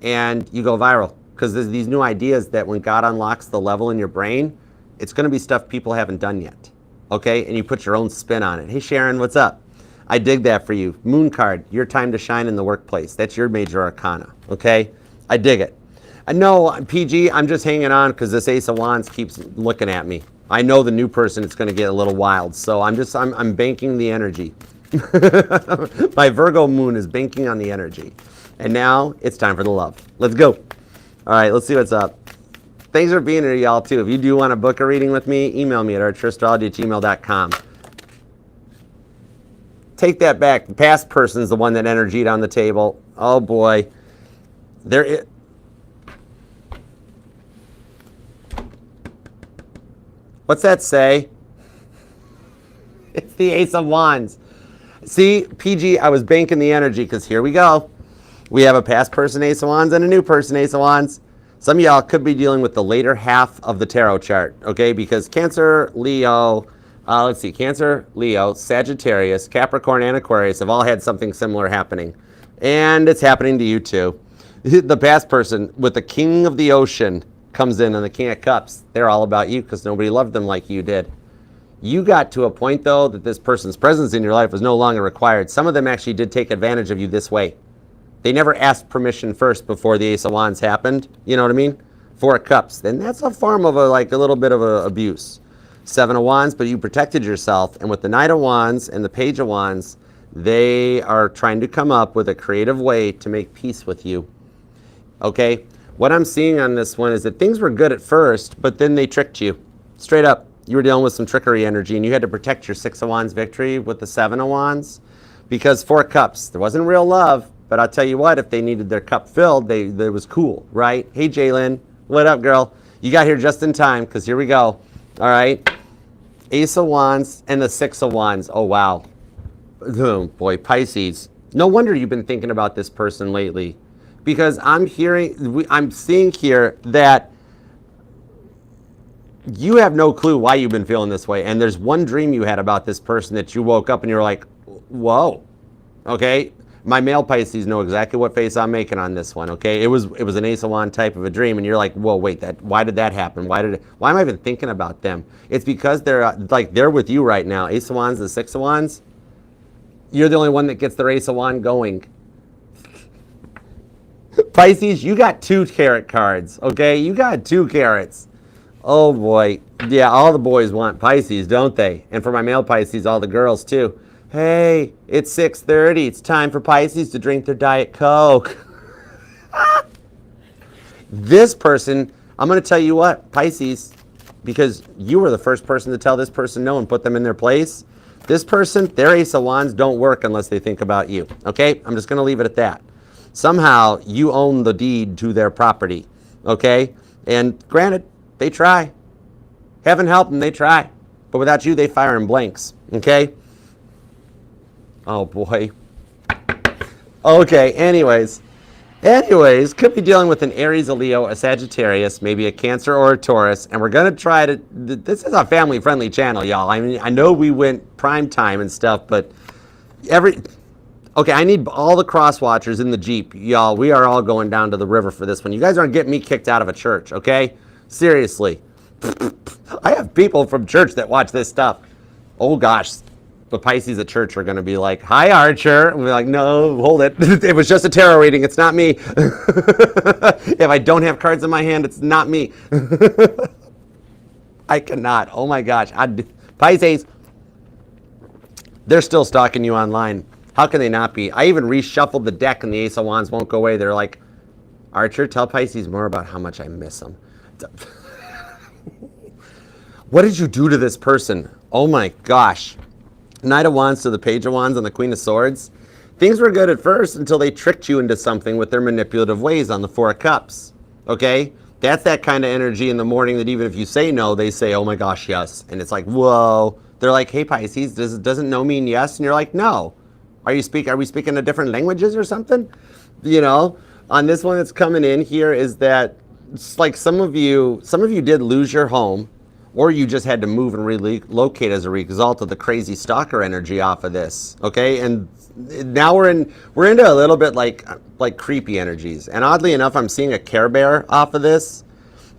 and you go viral, because there's these new ideas that when God unlocks the level in your brain, it's going to be stuff people haven't done yet, okay? And you put your own spin on it. Hey Sharon, what's up? I dig that for you. Moon card, your time to shine in the workplace. That's your major arcana, okay? I dig it. No, PG, I'm just hanging on because this Ace of Wands keeps looking at me. I know the new person, it's going to get a little wild, so I'm banking the energy. My Virgo moon is banking on the energy. And now it's time for the love. Let's go. All right, let's see what's up. Thanks for being here, y'all, too. If you do want to book a reading with me, email me at archerastrology@gmail.com. Take that back. The past person's the one that energied on the table. Oh, boy. There is... What's that say? It's the Ace of Wands. See, PG, I was banking the energy because here we go. We have a past person Ace of Wands and a new person Ace of Wands. Some of y'all could be dealing with the later half of the tarot chart, okay? Because Cancer, Leo, Cancer, Leo, Sagittarius, Capricorn, and Aquarius have all had something similar happening. And it's happening to you too. The past person with the King of the Ocean comes in and the King of Cups. They're all about you because nobody loved them like you did. You got to a point, though, that this person's presence in your life was no longer required. Some of them actually did take advantage of you this way. They never asked permission first before the Ace of Wands happened. You know what I mean? Four of Cups. Then that's a form of a little bit of abuse. Seven of Wands, but you protected yourself. And with the Knight of Wands and the Page of Wands, they are trying to come up with a creative way to make peace with you. Okay? What I'm seeing on this one is that things were good at first, but then they tricked you. Straight up. You were dealing with some trickery energy, and you had to protect your Six of Wands victory with the Seven of Wands. Because Four of Cups, there wasn't real love, but I'll tell you what, if they needed their cup filled, it was cool, right? Hey, Jalen, what up, girl? You got here just in time, because here we go. All right? Ace of Wands and the Six of Wands. Oh, wow. Oh, boy, Pisces. No wonder you've been thinking about this person lately. Because I'm seeing here that you have no clue why you've been feeling this way. And there's one dream you had about this person that you woke up and you're like, whoa. Okay? My male Pisces know exactly what face I'm making on this one, okay? It was an Ace of Wands type of a dream, and you're like, whoa, wait, why did that happen? Why am I even thinking about them? It's because they're with you right now. Ace of Wands, the Six of Wands, you're the only one that gets their Ace of Wands going. Pisces, you got 2 tarot cards, okay? You got 2 carats. Oh boy, yeah, all the boys want Pisces, don't they? And for my male Pisces, all the girls too. Hey, it's 6:30. It's time for Pisces to drink their Diet Coke. This person, I'm going to tell you what, Pisces, because you were the first person to tell this person no and put them in their place. This person, their Ace of Wands don't work unless they think about you. Okay? I'm just going to leave it at that. Somehow, you own the deed to their property. Okay? And granted, they try. Heaven help them, they try. But without you, they fire in blanks. Okay? Oh, boy. Okay, anyways, could be dealing with an Aries, a Leo, a Sagittarius, maybe a Cancer or a Taurus, and we're going to try to, this is a family-friendly channel, y'all. I mean, I know we went prime time and stuff, but okay, I need all the cross watchers in the Jeep, y'all. We are all going down to the river for this one. You guys aren't getting me kicked out of a church, okay? Seriously. I have people from church that watch this stuff. Oh, gosh. The Pisces at church are going to be like, hi, Archer. And we're like, no, hold it. It was just a tarot reading. It's not me. If I don't have cards in my hand, it's not me. I cannot. Oh, my gosh. Pisces, they're still stalking you online. How can they not be? I even reshuffled the deck and the Ace of Wands won't go away. They're like, Archer, tell Pisces more about how much I miss them. What did you do to this person? Oh, my gosh. Knight of Wands to the Page of Wands and the Queen of Swords. Things were good at first until they tricked you into something with their manipulative ways on the Four of Cups. Okay? That's that kind of energy in the morning that even if you say no, they say, oh my gosh, yes. And it's like, whoa. They're like, hey, Pisces, doesn't no mean yes? And you're like, no. Are we speaking a different languages or something? You know, on this one that's coming in here is that it's like some of you did lose your home, or you just had to move and relocate as a result of the crazy stalker energy off of this, okay? And now we're into a little bit like creepy energies. And oddly enough, I'm seeing a Care Bear off of this,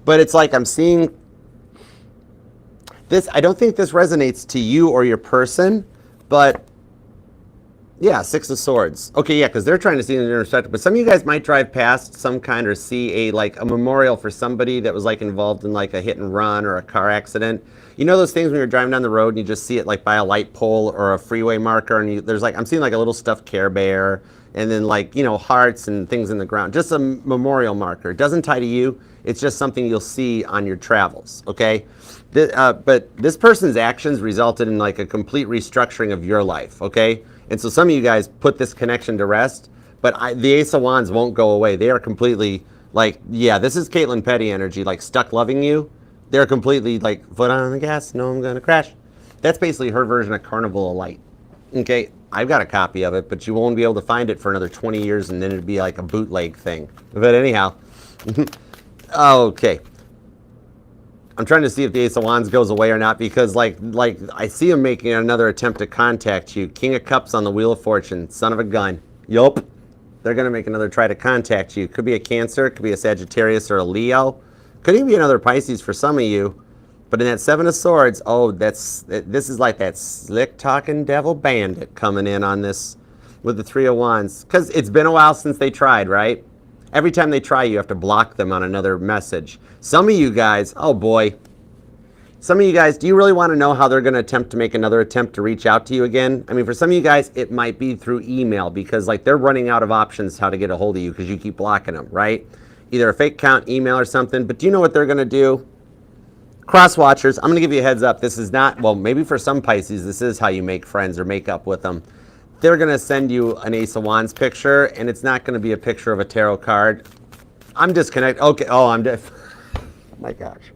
but it's like I'm seeing this. I don't think this resonates to you or your person, but yeah, Six of Swords. Okay, yeah, because they're trying to see an intersection. But some of you guys might drive past some kind or see a memorial for somebody that was like involved in like a hit and run or a car accident. You know those things when you're driving down the road and you just see it like by a light pole or a freeway marker, and there's like, I'm seeing like a little stuffed Care Bear, and then like, you know, hearts and things in the ground. Just a memorial marker. It doesn't tie to you. It's just something you'll see on your travels, okay? But this person's actions resulted in like a complete restructuring of your life, okay? And so some of you guys put this connection to rest, but the Ace of Wands won't go away. They are completely like, yeah, this is Caitlin Petty energy, like stuck loving you. They're completely like, foot on the gas, no, I'm gonna crash. That's basically her version of Carnival of Light. Okay, I've got a copy of it, but you won't be able to find it for another 20 years, and then it'd be like a bootleg thing. But anyhow, okay. I'm trying to see if the Ace of Wands goes away or not, because like I see him making another attempt to contact you. King of Cups on the Wheel of Fortune, son of a gun. Yup. They're gonna make another try to contact you. Could be a Cancer, could be a Sagittarius or a Leo. Could even be another Pisces for some of you. But in that Seven of Swords, oh, this is like that slick talking devil bandit coming in on this with the Three of Wands. Because it's been a while since they tried, right? Every time they try, you have to block them on another message. Some of you guys, oh boy. Some of you guys, do you really want to know how they're going to attempt to make another attempt to reach out to you again? I mean, for some of you guys, it might be through email, because like they're running out of options how to get a hold of you because you keep blocking them, right? Either a fake account, email, or something. But do you know what they're going to do? Cross watchers, I'm going to give you a heads up. This is not, well, maybe for some Pisces, this is how you make friends or make up with them. They're going to send you an Ace of Wands picture, and it's not going to be a picture of a tarot card. I'm disconnected. Okay. Oh, I'm my gosh.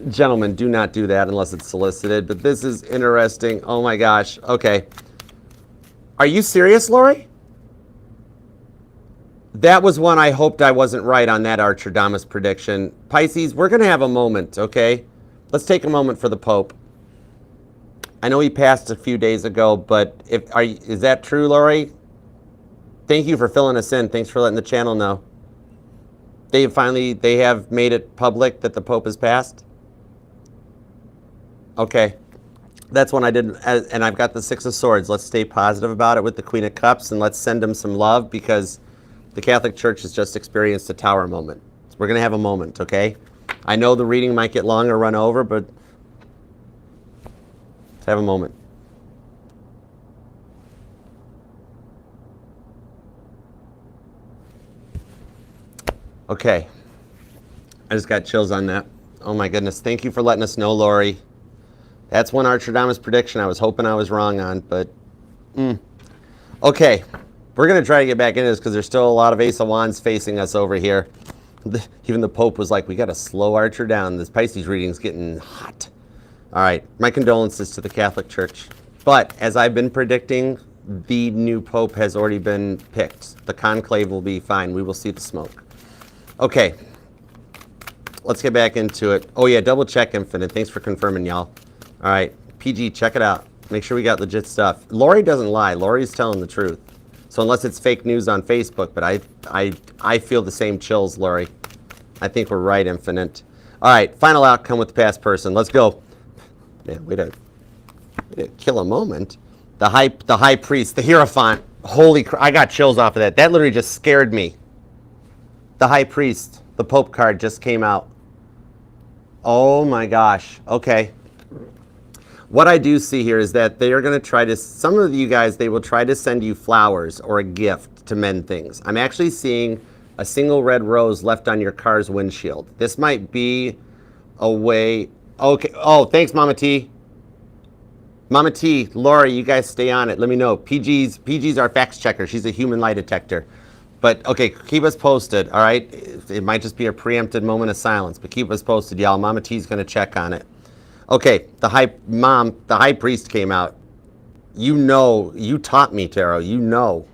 Gentlemen, do not do that unless it's solicited. But this is interesting. Oh my gosh. Okay. Are you serious, Lori? That was one I hoped I wasn't right on that Archerdamus prediction. Pisces, we're going to have a moment, okay? Let's take a moment for the Pope. I know he passed a few days ago, but is that true, Lori? Thank you for filling us in. Thanks for letting the channel know. They have made it public that the Pope has passed? Okay. That's one I did, and I've got the Six of Swords. Let's stay positive about it with the Queen of Cups, and let's send him some love, because the Catholic Church has just experienced a tower moment. So we're going to have a moment, okay? I know the reading might get long or run over, but let's have a moment. Okay. I just got chills on that. Oh my goodness. Thank you for letting us know, Lori. That's one Archerdamus prediction I was hoping I was wrong on, but okay. We're going to try to get back into this because there's still a lot of Ace of Wands facing us over here. Even the Pope was like, we got to slow Archer down. This Pisces reading's getting hot. All right. My condolences to the Catholic Church. But as I've been predicting, the new Pope has already been picked. The conclave will be fine. We will see the smoke. Okay. Let's get back into it. Oh, yeah. Double check Infinite. Thanks for confirming, y'all. All right. PG, check it out. Make sure we got legit stuff. Lori doesn't lie. Lori's telling the truth. So unless it's fake news on Facebook, but I feel the same chills, Lori. I think we're right, Infinite. All right, final outcome with the past person. Let's go. Man, way to kill a moment. The high priest, the Hierophant. Holy crap, I got chills off of that. That literally just scared me. The high priest, the Pope card just came out. Oh my gosh, okay. What I do see here is that they are going to try to, some of you guys, they will try to send you flowers or a gift to mend things. I'm actually seeing a single red rose left on your car's windshield. This might be a way, okay. Oh, thanks, Mama T. Mama T, Lori, you guys stay on it. Let me know. PG's our fact checker. She's a human lie detector. But, okay, keep us posted, all right? It might just be a preempted moment of silence, but keep us posted, y'all. Mama T's going to check on it. Okay, the high priest came out. You know, you taught me, Tarot. You know,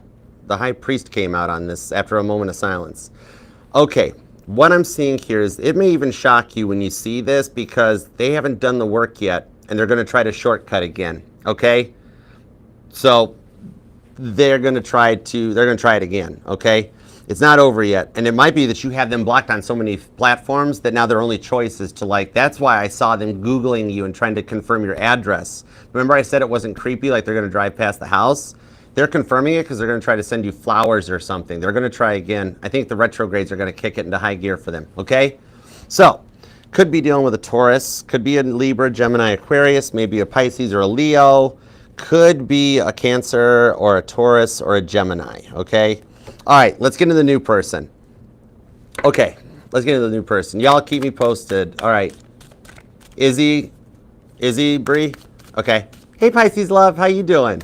the high priest came out on this after a moment of silence. Okay, what I'm seeing here is, it may even shock you when you see this, because they haven't done the work yet, and they're going to try to shortcut again, okay? So they're going to try it again, okay? It's not over yet, and it might be that you have them blocked on so many platforms that now their only choice is to like, that's why I saw them Googling you and trying to confirm your address. Remember I said it wasn't creepy, like they're going to drive past the house? They're confirming it because they're going to try to send you flowers or something. They're going to try again. I think the retrogrades are going to kick it into high gear for them, okay? So, could be dealing with a Taurus, could be a Libra, Gemini, Aquarius, maybe a Pisces or a Leo, could be a Cancer or a Taurus or a Gemini, okay? All right, let's get into the new person. Okay, let's get into the new person. Y'all keep me posted. All right. Izzy, Bree? Okay. Hey, Pisces love, how you doing?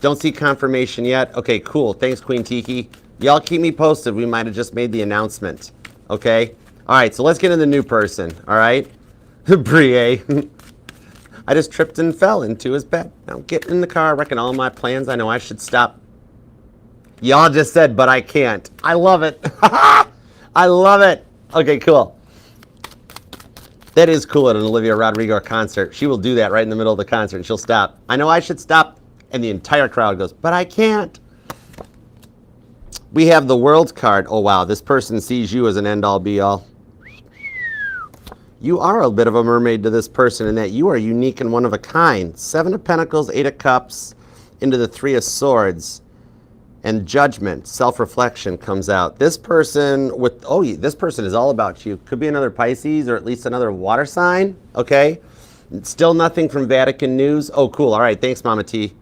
Don't see confirmation yet. Okay, cool. Thanks, Queen Tiki. Y'all keep me posted. We might have just made the announcement. Okay? All right, so let's get into the new person. All right? Brie. I just tripped and fell into his bed. Now I'm getting in the car, wrecking all my plans. I know I should stop. Y'all just said, but I can't. I love it. I love it. Okay, cool. That is cool at an Olivia Rodrigo concert. She will do that right in the middle of the concert and she'll stop. I know I should stop. And the entire crowd goes, but I can't. We have the World card. Oh, wow. This person sees you as an end-all, be-all. You are a bit of a mermaid to this person in that you are unique and one of a kind. 7 of Pentacles, 8 of Cups, into the 3 of Swords. And judgment, self-reflection comes out. This person this person is all about you. Could be another Pisces or at least another water sign, okay? Still nothing from Vatican News. Oh, cool. All right, thanks, Mama T.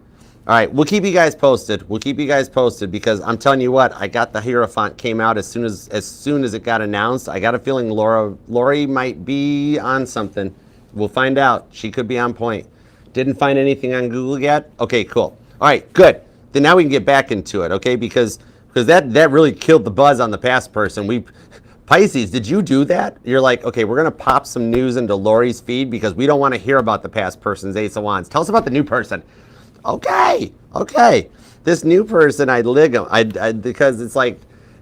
All right, we'll keep you guys posted. We'll keep you guys posted because I'm telling you what, I got the Hierophant came out as soon as it got announced. I got a feeling Lori might be on something. We'll find out. She could be on point. Didn't find anything on Google yet? Okay, cool. All right, good. Then now we can get back into it, okay? Because that really killed the buzz on the past person. Pisces, did you do that? You're like, okay, we're gonna pop some news into Lori's feed because we don't want to hear about the past person's Ace of Wands. Tell us about the new person. Okay. This new person, because it's like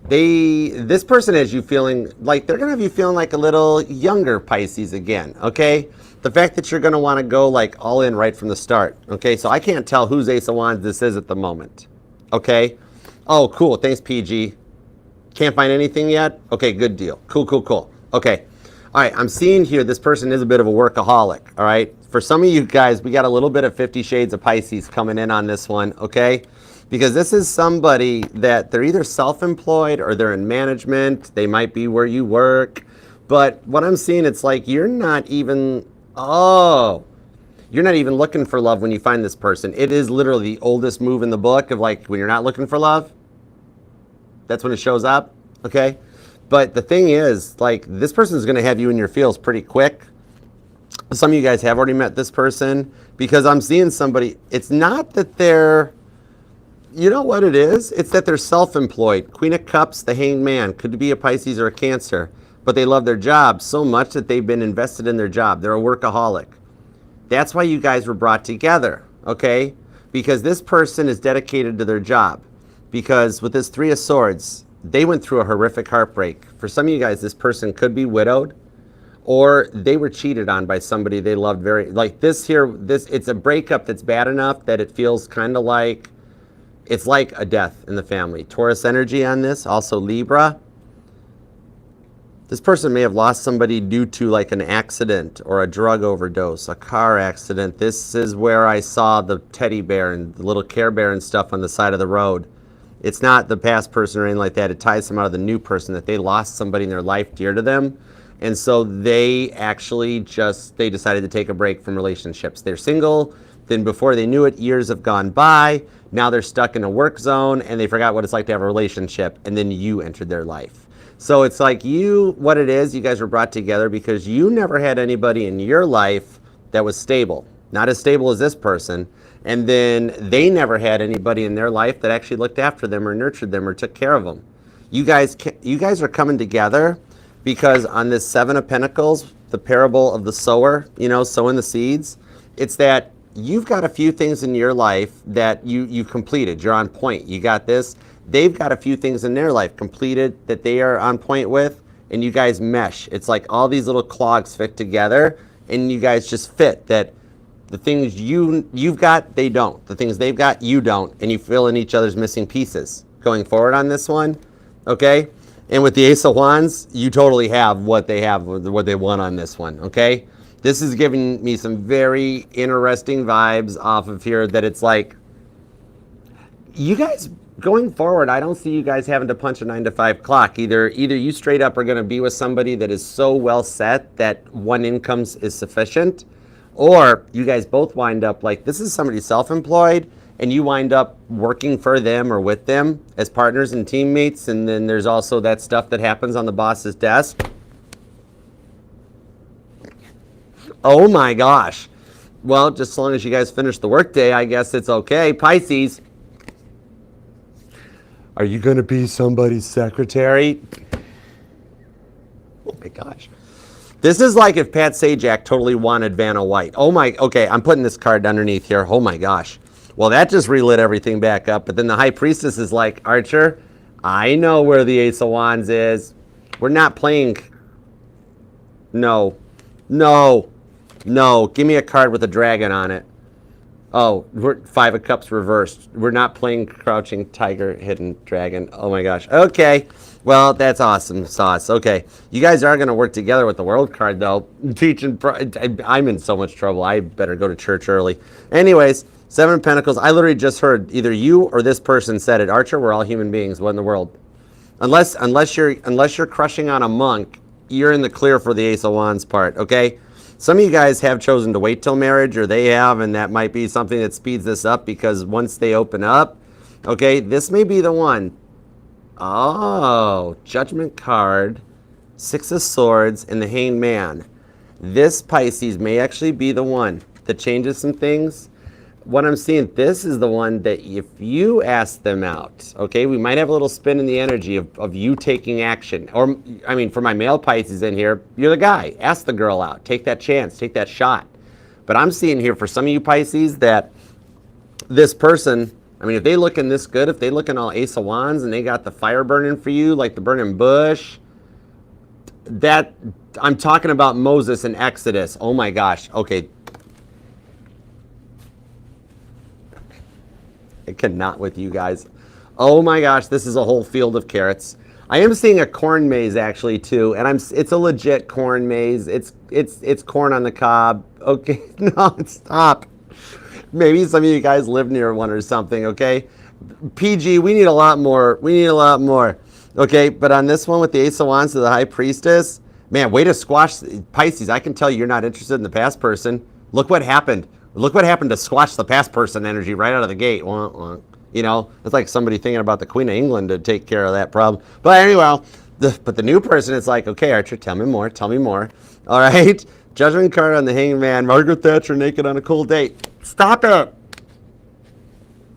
this person has you feeling like they're gonna have you feeling like a little younger Pisces again. Okay. The fact that you're gonna want to go like all in right from the start. Okay. So I can't tell whose Ace of Wands this is at the moment. Okay. Oh, cool. Thanks, PG. Can't find anything yet? Okay, good deal. Cool. Okay. All right, I'm seeing here this person is a bit of a workaholic, all right? For some of you guys, we got a little bit of 50 Shades of Pisces coming in on this one, okay? Because this is somebody that they're either self-employed or they're in management. They might be where you work. But what I'm seeing, it's like you're not even looking for love when you find this person. It is literally the oldest move in the book of like when you're not looking for love. That's when it shows up, okay? But the thing is, like, this person is going to have you in your feels pretty quick. Some of you guys have already met this person because I'm seeing somebody. It's not that they're, you know what it is? It's that they're self-employed. Queen of Cups, the Hanged Man, could be a Pisces or a Cancer, but they love their job so much that they've been invested in their job. They're a workaholic. That's why you guys were brought together, okay? Because this person is dedicated to their job. Because with this 3 of Swords, they went through a horrific heartbreak. For some of you guys, this person could be widowed or they were cheated on by somebody they loved very, like it's a breakup that's bad enough that it feels kind of like, it's like a death in the family. Taurus energy on this, also Libra. This person may have lost somebody due to like an accident or a drug overdose, a car accident. This is where I saw the teddy bear and the little Care Bear and stuff on the side of the road. It's not the past person or anything like that. It ties them out of the new person that they lost somebody in their life dear to them. And so they actually they decided to take a break from relationships. They're single. Then before they knew it, years have gone by. Now they're stuck in a work zone and they forgot what it's like to have a relationship. And then you entered their life. So it's like what it is, you guys were brought together because you never had anybody in your life that was stable. Not as stable as this person. And then they never had anybody in their life that actually looked after them or nurtured them or took care of them. You guys are coming together because on this 7 of Pentacles, the parable of the sower, sowing the seeds, it's that you've got a few things in your life that you completed. You're on point. You got this. They've got a few things in their life completed that they are on point with, and you guys mesh. It's like all these little clogs fit together, and you guys just fit that. The things you've got, they don't. The things they've got, you don't. And you fill in each other's missing pieces. Going forward on this one, okay? And with the Ace of Wands, you totally have what they want on this one, okay? This is giving me some very interesting vibes off of here that it's like, you guys, going forward, I don't see you guys having to punch a 9 to 5 clock. Either you straight up are going to be with somebody that is so well set that one income is sufficient, Or you guys both wind up like, this is somebody self-employed, and you wind up working for them or with them as partners and teammates. And then there's also that stuff that happens on the boss's desk. Oh my gosh. Well, just as long as you guys finish the workday, I guess it's okay. Pisces, are you going to be somebody's secretary? Oh my gosh. This is like if Pat Sajak totally wanted Vanna White. Oh my, okay, I'm putting this card underneath here. Oh my gosh. Well, that just relit everything back up. But then the High Priestess is like, Archer, I know where the Ace of Wands is. We're not playing. No. No. No. Give me a card with a dragon on it. Oh, we're Five of Cups reversed. We're not playing Crouching Tiger, Hidden Dragon. Oh my gosh. Okay. Well, that's awesome sauce. Okay. You guys are going to work together with the World card, though. I'm in so much trouble. I better go to church early. Anyways, Seven of Pentacles. I literally just heard either you or this person said it. Archer, we're all human beings. What in the world? Unless you're crushing on a monk, you're in the clear for the Ace of Wands part, okay? Some of you guys have chosen to wait till marriage, or they have, and that might be something that speeds this up, because once they open up, okay, this may be the one. Oh, Judgment card, Six of Swords, and the Hanged Man. This Pisces may actually be the one that changes some things. What I'm seeing, this is the one that if you ask them out, okay, we might have a little spin in the energy of you taking action. Or, I mean, for my male Pisces in here, you're the guy. Ask the girl out. Take that chance. Take that shot. But I'm seeing here for some of you Pisces that this person, I mean, if they looking this good, if they looking all Ace of Wands and they got the fire burning for you, like the burning bush, that, I'm talking about Moses and Exodus. Oh my gosh. Okay. I cannot with you guys. Oh my gosh, this is a whole field of carrots. I am seeing a corn maze actually too, and it's a legit corn maze. It's corn on the cob. Okay, no, stop. Maybe some of you guys live near one or something, okay? PG, we need a lot more. We need a lot more. Okay, but on this one with the Ace of Wands to the High Priestess, man, way to squash Pisces. I can tell you're not interested in the past person. Look what happened. Look what happened to squash the past person energy right out of the gate. You know, it's like somebody thinking about the Queen of England to take care of that problem. But anyway, but the new person is like, okay, Archer, tell me more. Tell me more. All right. Judgment card on the Hanged Man. Margaret Thatcher naked on a cold date. Stop it.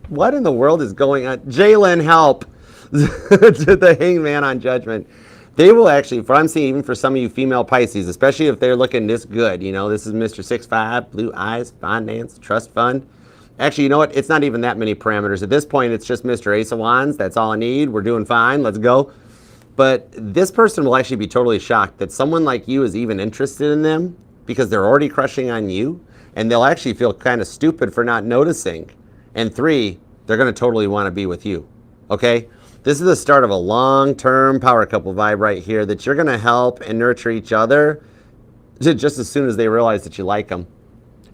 What in the world is going on? Jalen, help. To the Hanged Man on Judgment. They will actually, for I'm seeing, even for some of you female Pisces, especially if they're looking this good, you know, this is Mr. 6'5", blue eyes, finance, trust fund. Actually, you know what? It's not even that many parameters. At this point, it's just Mr. Ace of Wands. That's all I need. We're doing fine. Let's go. But this person will actually be totally shocked that someone like you is even interested in them, because they're already crushing on you, and they'll actually feel kind of stupid for not noticing. And 3, they're going to totally want to be with you. Okay? This is the start of a long-term power couple vibe right here, that you're going to help and nurture each other just as soon as they realize that you like them.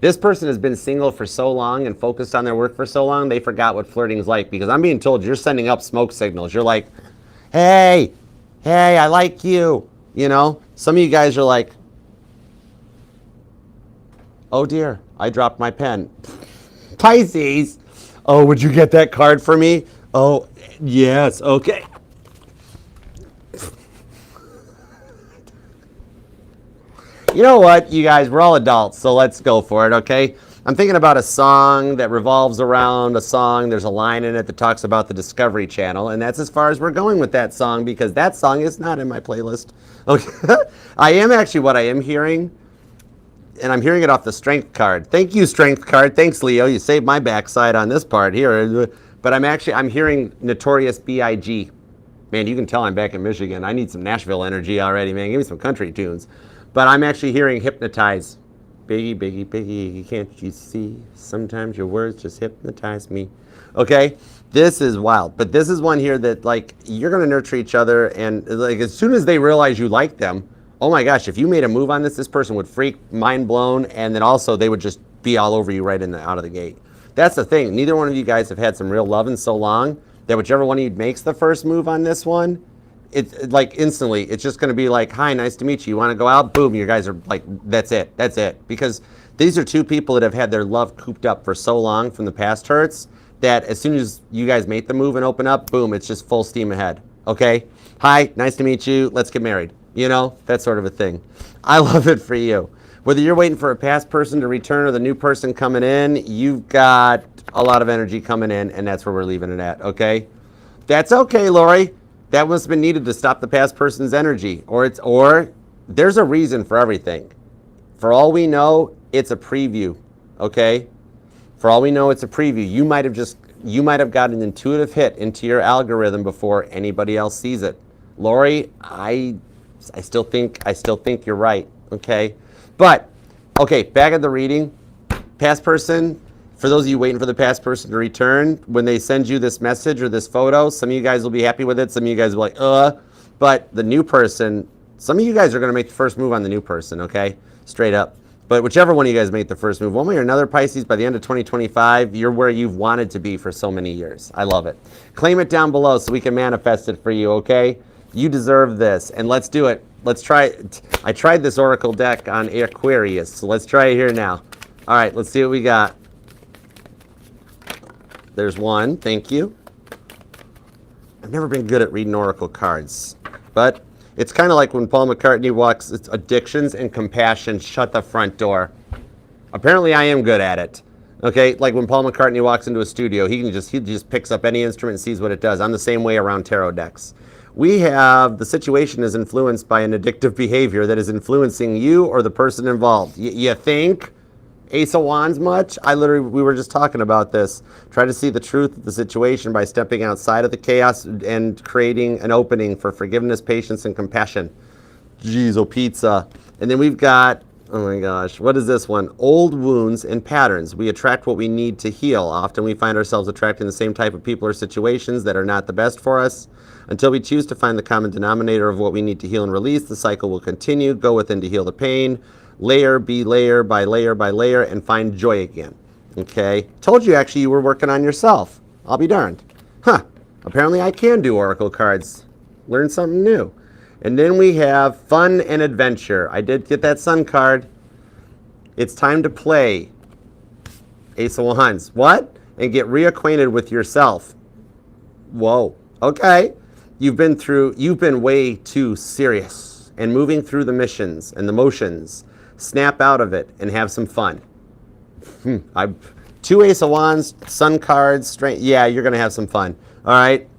This person has been single for so long and focused on their work for so long, they forgot what flirting is like, because I'm being told you're sending up smoke signals. You're like, hey, I like you. You know, some of you guys are like, oh dear, I dropped my pen. Pisces, oh, would you get that card for me? Oh, yes, okay. You know what, you guys, we're all adults, so let's go for it, okay? I'm thinking about a song that revolves around a song. There's a line in it that talks about the Discovery Channel, and that's as far as we're going with that song, because that song is not in my playlist. Okay, I am actually, what I am hearing, and I'm hearing it off the Strength card. Thank you, Strength card. Thanks, Leo. You saved my backside on this part here. But I'm hearing Notorious B.I.G. Man, you can tell I'm back in Michigan. I need some Nashville energy already, man. Give me some country tunes. But I'm actually hearing Hypnotize. Biggie, biggie, biggie, can't you see? Sometimes your words just hypnotize me. Okay? This is wild. But this is one here that, like, you're going to nurture each other. And, like, as soon as they realize you like them, oh my gosh, if you made a move on this person would freak, mind blown, and then also they would just be all over you right out of the gate. That's the thing. Neither one of you guys have had some real love in so long that whichever one of you makes the first move on this one, it's like instantly, it's just going to be like, hi, nice to meet you. You want to go out? Boom, you guys are like, that's it. That's it. Because These are two people that have had their love cooped up for so long from the past hurts that as soon as you guys make the move and open up, boom, it's just full steam ahead. Okay? Hi, nice to meet you. Let's get married. You know, that sort of a thing. I love it for you. Whether you're waiting for a past person to return or the new person coming in, you've got a lot of energy coming in, and that's where we're leaving it at, okay? That's okay, Lori. That must have been needed to stop the past person's energy. Or there's a reason for everything. For all we know, it's a preview, okay? For all we know, it's a preview. You might have got an intuitive hit into your algorithm before anybody else sees it. Lori, I still think you're right, okay? But, okay, back at the reading, past person, for those of you waiting for the past person to return, when they send you this message or this photo, some of you guys will be happy with it, some of you guys will be like, but the new person, some of you guys are going to make the first move on the new person, okay? Straight up. But whichever one of you guys make the first move, one way or another, Pisces, by the end of 2025, you're where you've wanted to be for so many years. I love it. Claim it down below so we can manifest it for you, okay? You deserve this, and let's do it. Let's try it. I tried this Oracle deck on Aquarius, so let's try it here now. All right, let's see what we got. There's one, thank you. I've never been good at reading Oracle cards, but it's kind of like when Paul McCartney walks, it's addictions and compassion shut the front door. Apparently I am good at it. Okay, like when Paul McCartney walks into a studio, he just picks up any instrument and sees what it does. I'm the same way around tarot decks. The situation is influenced by an addictive behavior that is influencing you or the person involved. You think? Ace of Wands much? We were just talking about this. Try to see the truth of the situation by stepping outside of the chaos and creating an opening for forgiveness, patience, and compassion. Jeez, oh pizza. And then we've got, oh my gosh, what is this one? Old wounds and patterns. We attract what we need to heal. Often we find ourselves attracting the same type of people or situations that are not the best for us. Until we choose to find the common denominator of what we need to heal and release, the cycle will continue. Go within to heal the pain. Layer by layer, and find joy again. Okay? Told you actually you were working on yourself. I'll be darned. Huh. Apparently I can do Oracle cards. Learn something new. And then we have fun and adventure. I did get that Sun card. It's time to play. Ace of Wands. What? And get reacquainted with yourself. Whoa. Okay. You've been way too serious and moving through the missions and the motions. Snap out of it and have some fun. Two Ace of Wands, Sun cards, strength. Yeah, you're going to have some fun. All right.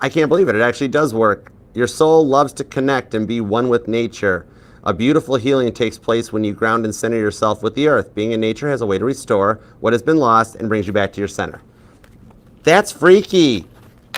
I can't believe it. It actually does work. Your soul loves to connect and be one with nature. A beautiful healing takes place when you ground and center yourself with the earth. Being in nature has a way to restore what has been lost and brings you back to your center. That's freaky.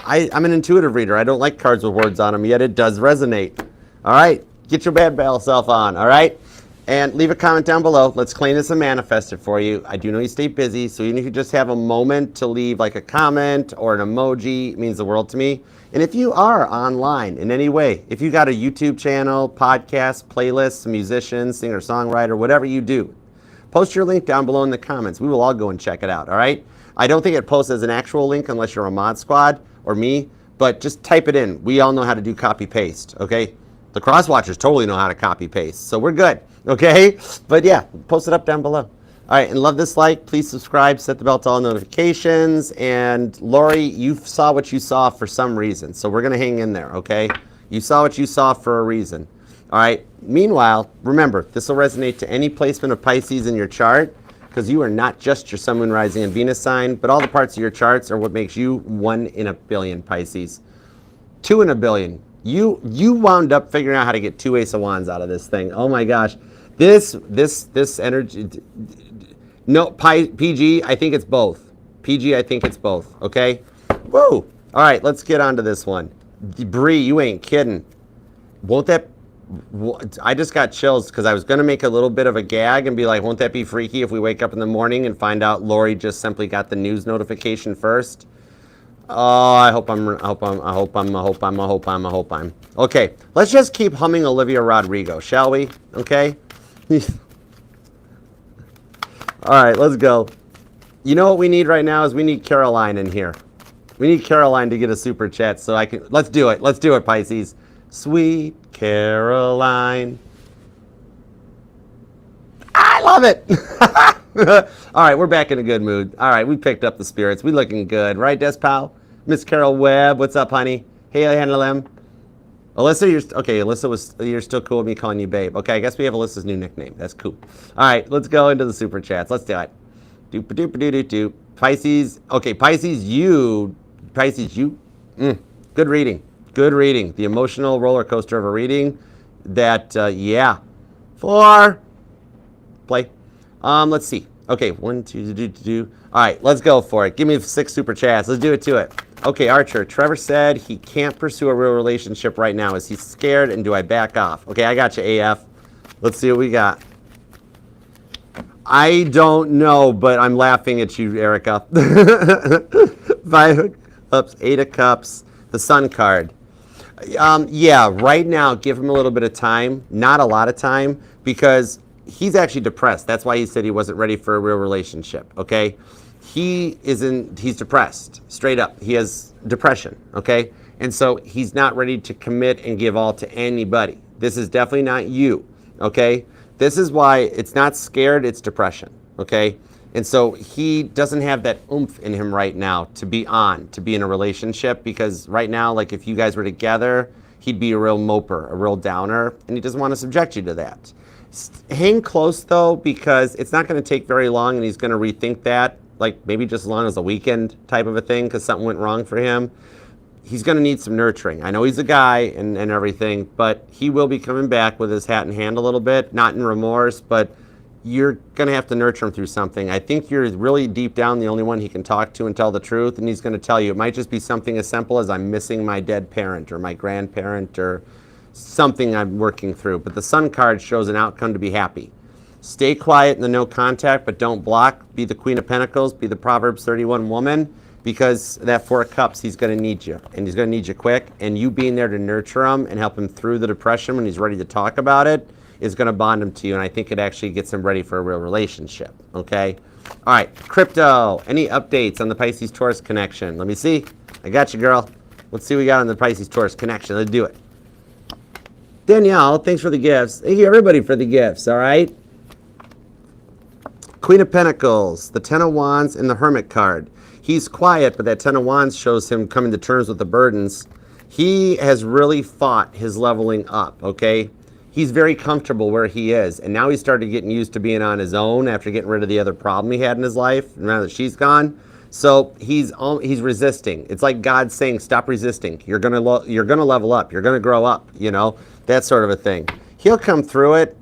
I'm an intuitive reader. I don't like cards with words on them, yet it does resonate. All right. Get your bad bell self on. All right. And leave a comment down below. Let's claim this and manifest it for you. I do know you stay busy, so even if you just have a moment to leave like a comment or an emoji, it means the world to me. And if you are online in any way, if you got a YouTube channel, podcast, playlist, musician, singer, songwriter, whatever you do, post your link down below in the comments. We will all go and check it out, all right? I don't think it posts as an actual link unless you're a mod squad or me, but just type it in. We all know how to do copy paste, okay? The cross watchers totally know how to copy paste, so we're good, okay? But yeah, post it up down below. All right, and love this like. Please subscribe, set the bell to all notifications. And Lori, you saw what you saw for some reason, so we're gonna hang in there, okay? You saw what you saw for a reason. All right, meanwhile, remember, this will resonate to any placement of Pisces in your chart, because you are not just your Sun, Moon, Rising, and Venus sign, but all the parts of your charts are what makes you 1 in a billion, Pisces. 2 in a billion. You wound up figuring out how to get 2 Ace of Wands out of this thing. Oh my gosh. This energy, no, PG, I think it's both. PG, I think it's both, okay? Whoa. All right, let's get on to this one. Bree, you ain't kidding. Won't that, I just got chills because I was going to make a little bit of a gag and be like, won't that be freaky if we wake up in the morning and find out Lori just simply got the news notification first? Oh, I hope I'm. Okay, let's just keep humming Olivia Rodrigo, shall we? Okay? All right, let's go. You know what we need right now is we need Caroline in here. We need Caroline to get a super chat so I can, let's do it. Let's do it, Pisces. Sweet Caroline. I I love it. All right, we're back in a good mood. All right, we picked up the spirits. We looking good, right, Despal? Miss Carol Webb, what's up, honey? Hey, Handlem. Alyssa, you're still cool with me calling you babe. Okay, I guess we have Alyssa's new nickname. That's cool. All right, let's go into the super chats. Let's do it. Doop-a-doop-a-doo-doo-doo. Pisces. Okay, Pisces, you. Good reading. Good reading. The emotional roller coaster of a reading. That, yeah. 4. Play. Let's see. Okay, 1, 2. All right, let's go for it. Give me 6 super chats. Let's do it to it. Okay, Archer. Trevor said he can't pursue a real relationship right now. Is he scared, and do I back off? Okay, I got you, AF. Let's see what we got. I don't know, but I'm laughing at you, Erica. 5 of Cups, 8 of Cups, the Sun card. Yeah, right now, give him a little bit of time. Not a lot of time, because he's actually depressed. That's why he said he wasn't ready for a real relationship, okay? He's depressed, straight up. He has depression, okay? And so he's not ready to commit and give all to anybody. This is definitely not you, okay? This is why it's not scared, it's depression, okay? And so he doesn't have that oomph in him right now to be in a relationship, because right now, like if you guys were together, he'd be a real moper, a real downer, and he doesn't want to subject you to that. Hang close though, because it's not going to take very long and he's going to rethink that, like maybe just as long as a weekend type of a thing, because something went wrong for him. He's going to need some nurturing. I know he's a guy and everything, but he will be coming back with his hat in hand a little bit, not in remorse, but you're going to have to nurture him through something. I think you're really deep down the only one he can talk to and tell the truth, and he's going to tell you. It might just be something as simple as I'm missing my dead parent or my grandparent or something I'm working through. But the Sun card shows an outcome to be happy. Stay quiet in the no contact, but don't block. Be the Queen of Pentacles, be the Proverbs 31 woman, because that 4 of Cups, he's going to need you, and he's going to need you quick, and you being there to nurture him and help him through the depression when he's ready to talk about it is going to bond him to you, and I think it actually gets him ready for a real relationship, okay? All right, crypto, any updates on the Pisces-Taurus connection? Let me see. I got you, girl. Let's see what we got on the Pisces-Taurus connection. Let's do it. Danielle, thanks for the gifts. Thank you, everybody, for the gifts, all right? Queen of Pentacles, the 10 of Wands, and the Hermit card. He's quiet, but that 10 of Wands shows him coming to terms with the burdens. He has really fought his leveling up, okay? He's very comfortable where he is, and now he started getting used to being on his own after getting rid of the other problem he had in his life, now that she's gone. So he's resisting. It's like God saying, stop resisting. You're gonna level up. You're gonna grow up, you know, that sort of a thing. He'll come through it.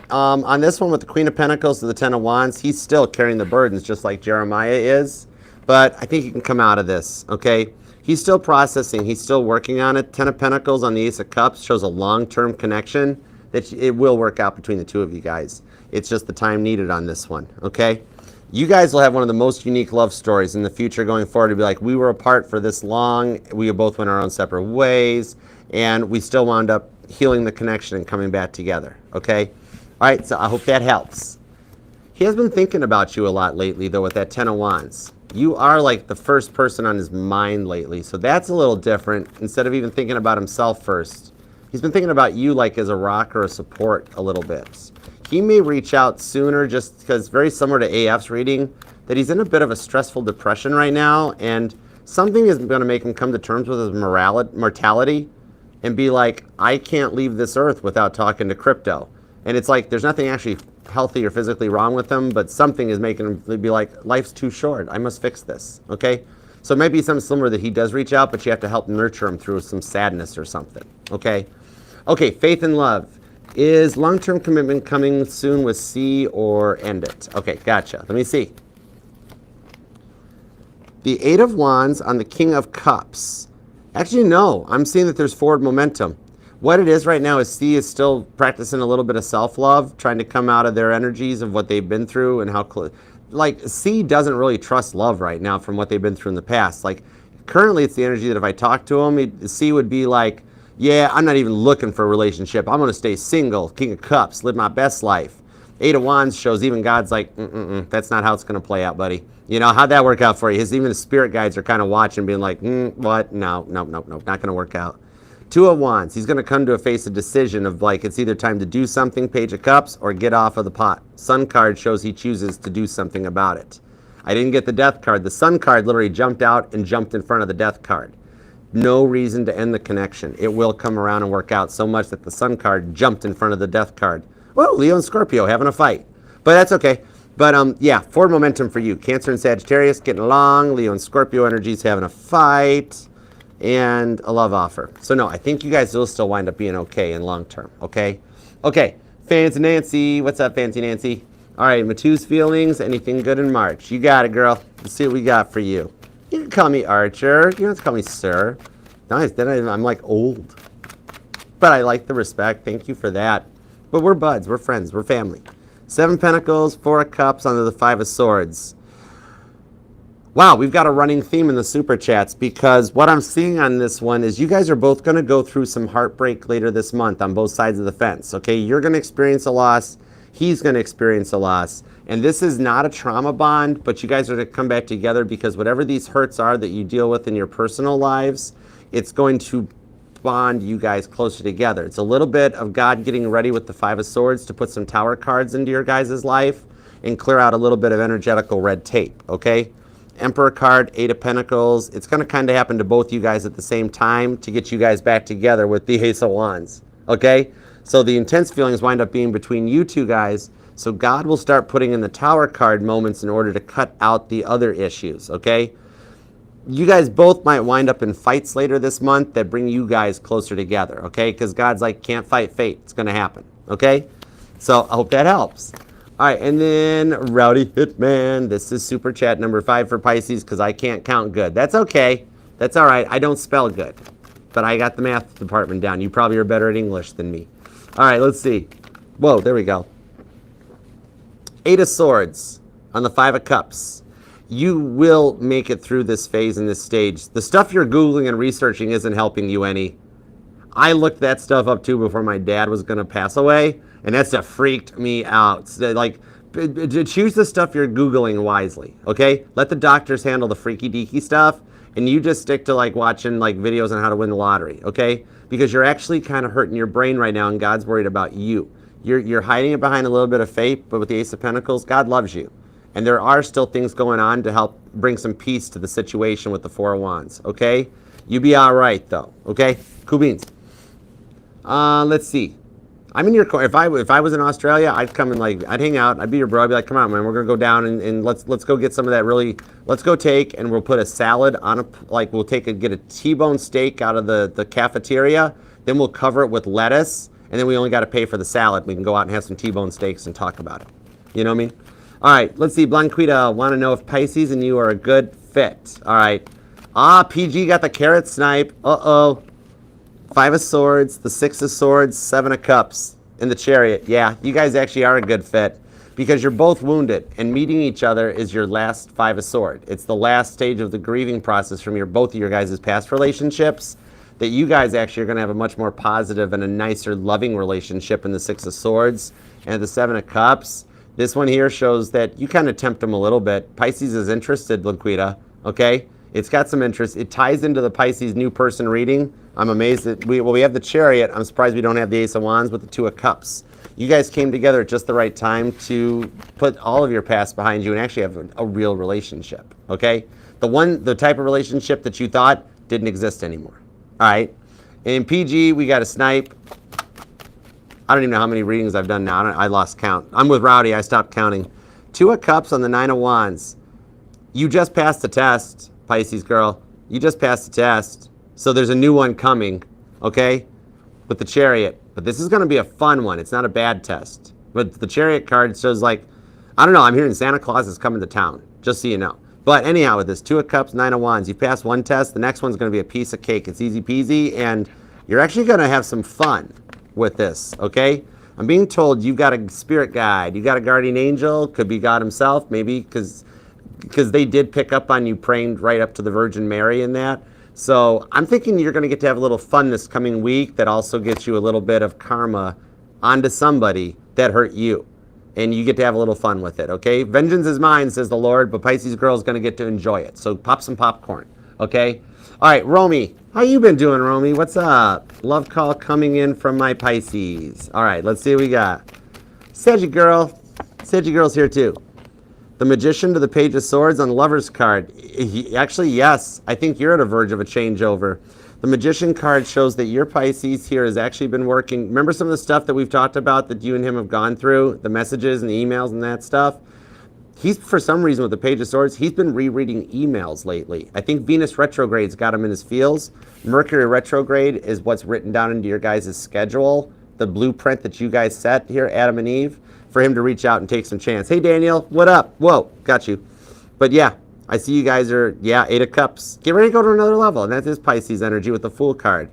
On this one with the Queen of Pentacles to the 10 of Wands, he's still carrying the burdens just like Jeremiah is. But I think he can come out of this, okay? He's still processing. He's still working on it. 10 of Pentacles on the Ace of Cups shows a long-term connection that it will work out between the two of you guys. It's just the time needed on this one, okay? You guys will have one of the most unique love stories in the future going forward to be like, we were apart for this long. We both went our own separate ways, and we still wound up healing the connection and coming back together, okay? All right, so I hope that helps. He has been thinking about you a lot lately, though, with that 10 of Wands. You are like the first person on his mind lately, so that's a little different. Instead of even thinking about himself first, he's been thinking about you like as a rock or a support a little bit. He may reach out sooner just because, very similar to AF's reading, that he's in a bit of a stressful depression right now, and something is going to make him come to terms with his mortality and be like, I can't leave this earth without talking to crypto. And it's like there's nothing actually healthy or physically wrong with him, but something is making him be like, life's too short. I must fix this, okay? So it might be something similar that he does reach out, but you have to help nurture him through some sadness or something, okay? Okay, faith and love. Is long-term commitment coming soon with C or end it? Okay, gotcha. Let me see. The 8 of Wands on the King of Cups. Actually, no. I'm seeing that there's forward momentum. What it is right now is C is still practicing a little bit of self-love, trying to come out of their energies of what they've been through and how, like, C doesn't really trust love right now from what they've been through in the past. Like, currently it's the energy that if I talk to him, C would be like, yeah, I'm not even looking for a relationship. I'm going to stay single, King of Cups, live my best life. 8 of Wands shows even God's like, that's not how it's going to play out, buddy. You know, how'd that work out for you? Even the spirit guides are kind of watching, being like, what? No, not going to work out. Two of Wands. He's going to come to a face of decision of like it's either time to do something, Page of Cups, or get off of the pot. Sun card shows he chooses to do something about it. I didn't get the Death card. The Sun card literally jumped out and jumped in front of the Death card. No reason to end the connection. It will come around and work out so much that the Sun card jumped in front of the Death card. Well, Leo and Scorpio having a fight. But that's okay. But yeah, forward momentum for you. Cancer and Sagittarius getting along. Leo and Scorpio energies having a fight. And a love offer. So no, I think you guys will still wind up being okay in long term, okay? Okay, Fancy Nancy. What's up, Fancy Nancy? All right, Matu's feelings. Anything good in March? You got it, girl. Let's see what we got for you. You can call me Archer. You don't have to call me Sir. Nice, then I'm like old. But I like the respect. Thank you for that. But we're buds. We're friends. We're family. 7 Pentacles, 4 of Cups under the 5 of Swords. Wow, we've got a running theme in the super chats because what I'm seeing on this one is you guys are both going to go through some heartbreak later this month on both sides of the fence. Okay, you're going to experience a loss. He's going to experience a loss. And this is not a trauma bond, but you guys are going to come back together because whatever these hurts are that you deal with in your personal lives, it's going to bond you guys closer together. It's a little bit of God getting ready with the 5 of Swords to put some Tower cards into your guys' life and clear out a little bit of energetical red tape, okay? Emperor card, 8 of Pentacles. It's going to kind of happen to both you guys at the same time to get you guys back together with the Ace of Wands, okay? So the intense feelings wind up being between you two guys, so God will start putting in the Tower card moments in order to cut out the other issues, okay? You guys both might wind up in fights later this month that bring you guys closer together, okay? Because God's like, can't fight fate. It's going to happen, okay? So I hope that helps. All right, and then Rowdy Hitman. This is super chat number 5 for Pisces because I can't count good. That's okay. That's all right. I don't spell good, but I got the math department down. You probably are better at English than me. All right, let's see. Whoa, there we go. 8 of Swords on the 5 of Cups. You will make it through this phase and this stage. The stuff you're Googling and researching isn't helping you any. I looked that stuff up too before my dad was going to pass away, and that stuff freaked me out. So, like, choose the stuff you're Googling wisely, okay? Let the doctors handle the freaky deaky stuff, and you just stick to, like, watching, like, videos on how to win the lottery, okay? Because you're actually kind of hurting your brain right now, and God's worried about you. You're hiding it behind a little bit of fate, but with the Ace of Pentacles, God loves you. And there are still things going on to help bring some peace to the situation with the 4 of Wands, okay? You be all right, though, okay? Cool beans. Let's see. I'm in your corner. If I was in Australia, I'd come and like I'd hang out. I'd be your bro. I'd be like, come on, man, we're gonna go down and let's go get some of that really. Let's go take and we'll put a salad on we'll get a T-bone steak out of the cafeteria. Then we'll cover it with lettuce, and then we only got to pay for the salad. We can go out and have some T-bone steaks and talk about it. You know what I mean? All right, let's see. Blanquita want to know if Pisces and you are a good fit. All right. PG got the carrot snipe. Uh-oh. 5 of Swords, the 6 of Swords, 7 of Cups, and the Chariot. Yeah, you guys actually are a good fit because you're both wounded, and meeting each other is your last 5 of Swords. It's the last stage of the grieving process from both of your guys' past relationships that you guys actually are going to have a much more positive and a nicer, loving relationship in the 6 of Swords and the 7 of Cups. This one here shows that you kind of tempt them a little bit. Pisces is interested, Laquita, okay? It's got some interest. It ties into the Pisces new person reading. I'm amazed that we have the Chariot. I'm surprised we don't have the Ace of Wands with the 2 of Cups. You guys came together at just the right time to put all of your past behind you and actually have a real relationship, okay? The type of relationship that you thought didn't exist anymore, all right? In PG, we got a snipe. I don't even know how many readings I've done now. I lost count. I'm with Rowdy. I stopped counting. 2 of Cups on the 9 of Wands. You just passed the test, Pisces girl. You just passed the test. So there's a new one coming, okay, with the Chariot. But this is going to be a fun one. It's not a bad test. But the Chariot card shows like, I don't know, I'm hearing Santa Claus is coming to town, just so you know. But anyhow, with this 2 of Cups, 9 of Wands, you pass one test, the next one's going to be a piece of cake. It's easy peasy, and you're actually going to have some fun with this, okay? I'm being told you've got a spirit guide. You got a guardian angel. Could be God himself, maybe, because they did pick up on you praying right up to the Virgin Mary in that. So I'm thinking you're going to have a little fun this coming week that also gets you a little bit of karma onto somebody that hurt you. And you get to have a little fun with it, okay? Vengeance is mine, says the Lord, but Pisces girl is going to get to enjoy it. So pop some popcorn, okay? All right, Romy. How you been doing, Romy? What's up? Love call coming in from my Pisces. All right, let's see what we got. Saggy girl. Saggy girl's here too. The Magician to the Page of Swords on the Lover's card. Actually, yes. I think you're at a verge of a changeover. The Magician card shows that your Pisces here has actually been working. Remember some of the stuff that we've talked about that you and him have gone through? The messages and the emails and that stuff? He's, for some reason, with the Page of Swords, he's been rereading emails lately. I think Venus retrograde's got him in his feels. Mercury retrograde is what's written down into your guys' schedule, the blueprint that you guys set here, Adam and Eve, for him to reach out and take some chance. Hey, Daniel, what up? Whoa, got you. But yeah, I see you guys are, Eight of Cups. Get ready to go to another level, and that is Pisces energy with the Fool card.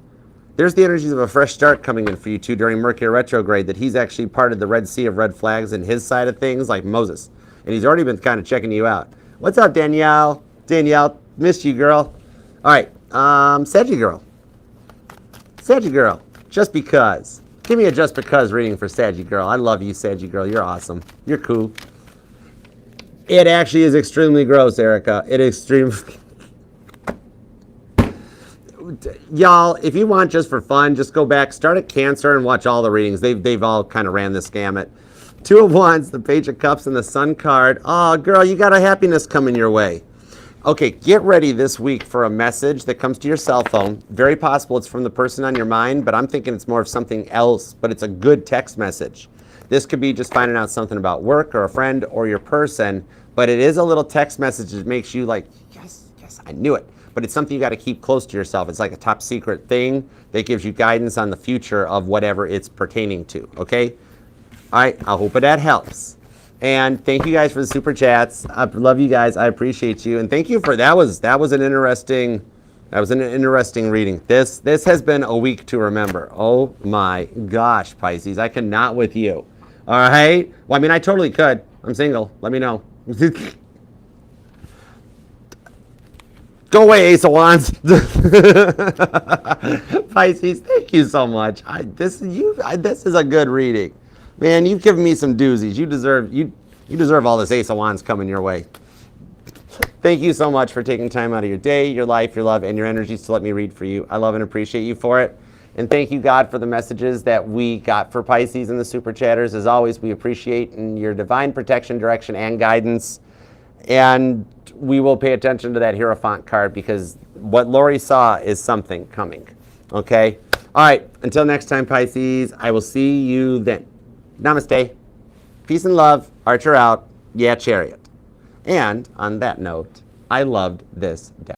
There's the energies of a fresh start coming in for you two during Mercury retrograde, that he's actually parted the Red Sea of red flags in his side of things like Moses. And he's already been kind of checking you out. What's up, Danielle? Danielle, missed you, girl. All right, Saggy girl. Saggy girl, just because. Give me a just because reading for Saggy girl. I love you, Saggy girl. You're awesome. You're cool. It actually is extremely gross, Erica. It is extremely... Y'all, if you want just for fun, just go back, start at Cancer and watch all the readings. They've all kind of ran this gamut. Two of Wands, the Page of Cups, and the Sun card. Oh, girl, you got a happiness coming your way. Okay, get ready this week for a message that comes to your cell phone. Very possible it's from the person on your mind, but I'm thinking it's more of something else, but it's a good text message. This could be just finding out something about work or a friend or your person, but it is a little text message that makes you like, yes, I knew it. But it's something you got to keep close to yourself. It's like a top secret thing that gives you guidance on the future of whatever it's pertaining to, okay? All right, I hope that helps. And thank you guys for the super chats. I love you guys. I appreciate you. And thank you for that was an interesting reading. This has been a week to remember. Oh my gosh, Pisces. I cannot with you. All right. Well, I mean, I totally could. I'm single. Let me know. Go away, Ace of Wands. Pisces, thank you so much. This is a good reading. Man, you've given me some doozies. You deserve all this Ace of Wands coming your way. Thank you so much for taking time out of your day, your life, your love, and your energies to let me read for you. I love and appreciate you for it. And thank you, God, for the messages that we got for Pisces and the Super Chatters. As always, we appreciate your divine protection, direction, and guidance. And we will pay attention to that Hierophant card because what Lori saw is something coming. Okay? All right. Until next time, Pisces, I will see you then. Namaste. Peace and love. Archer out. Yeah, Chariot. And on that note, I loved this deck.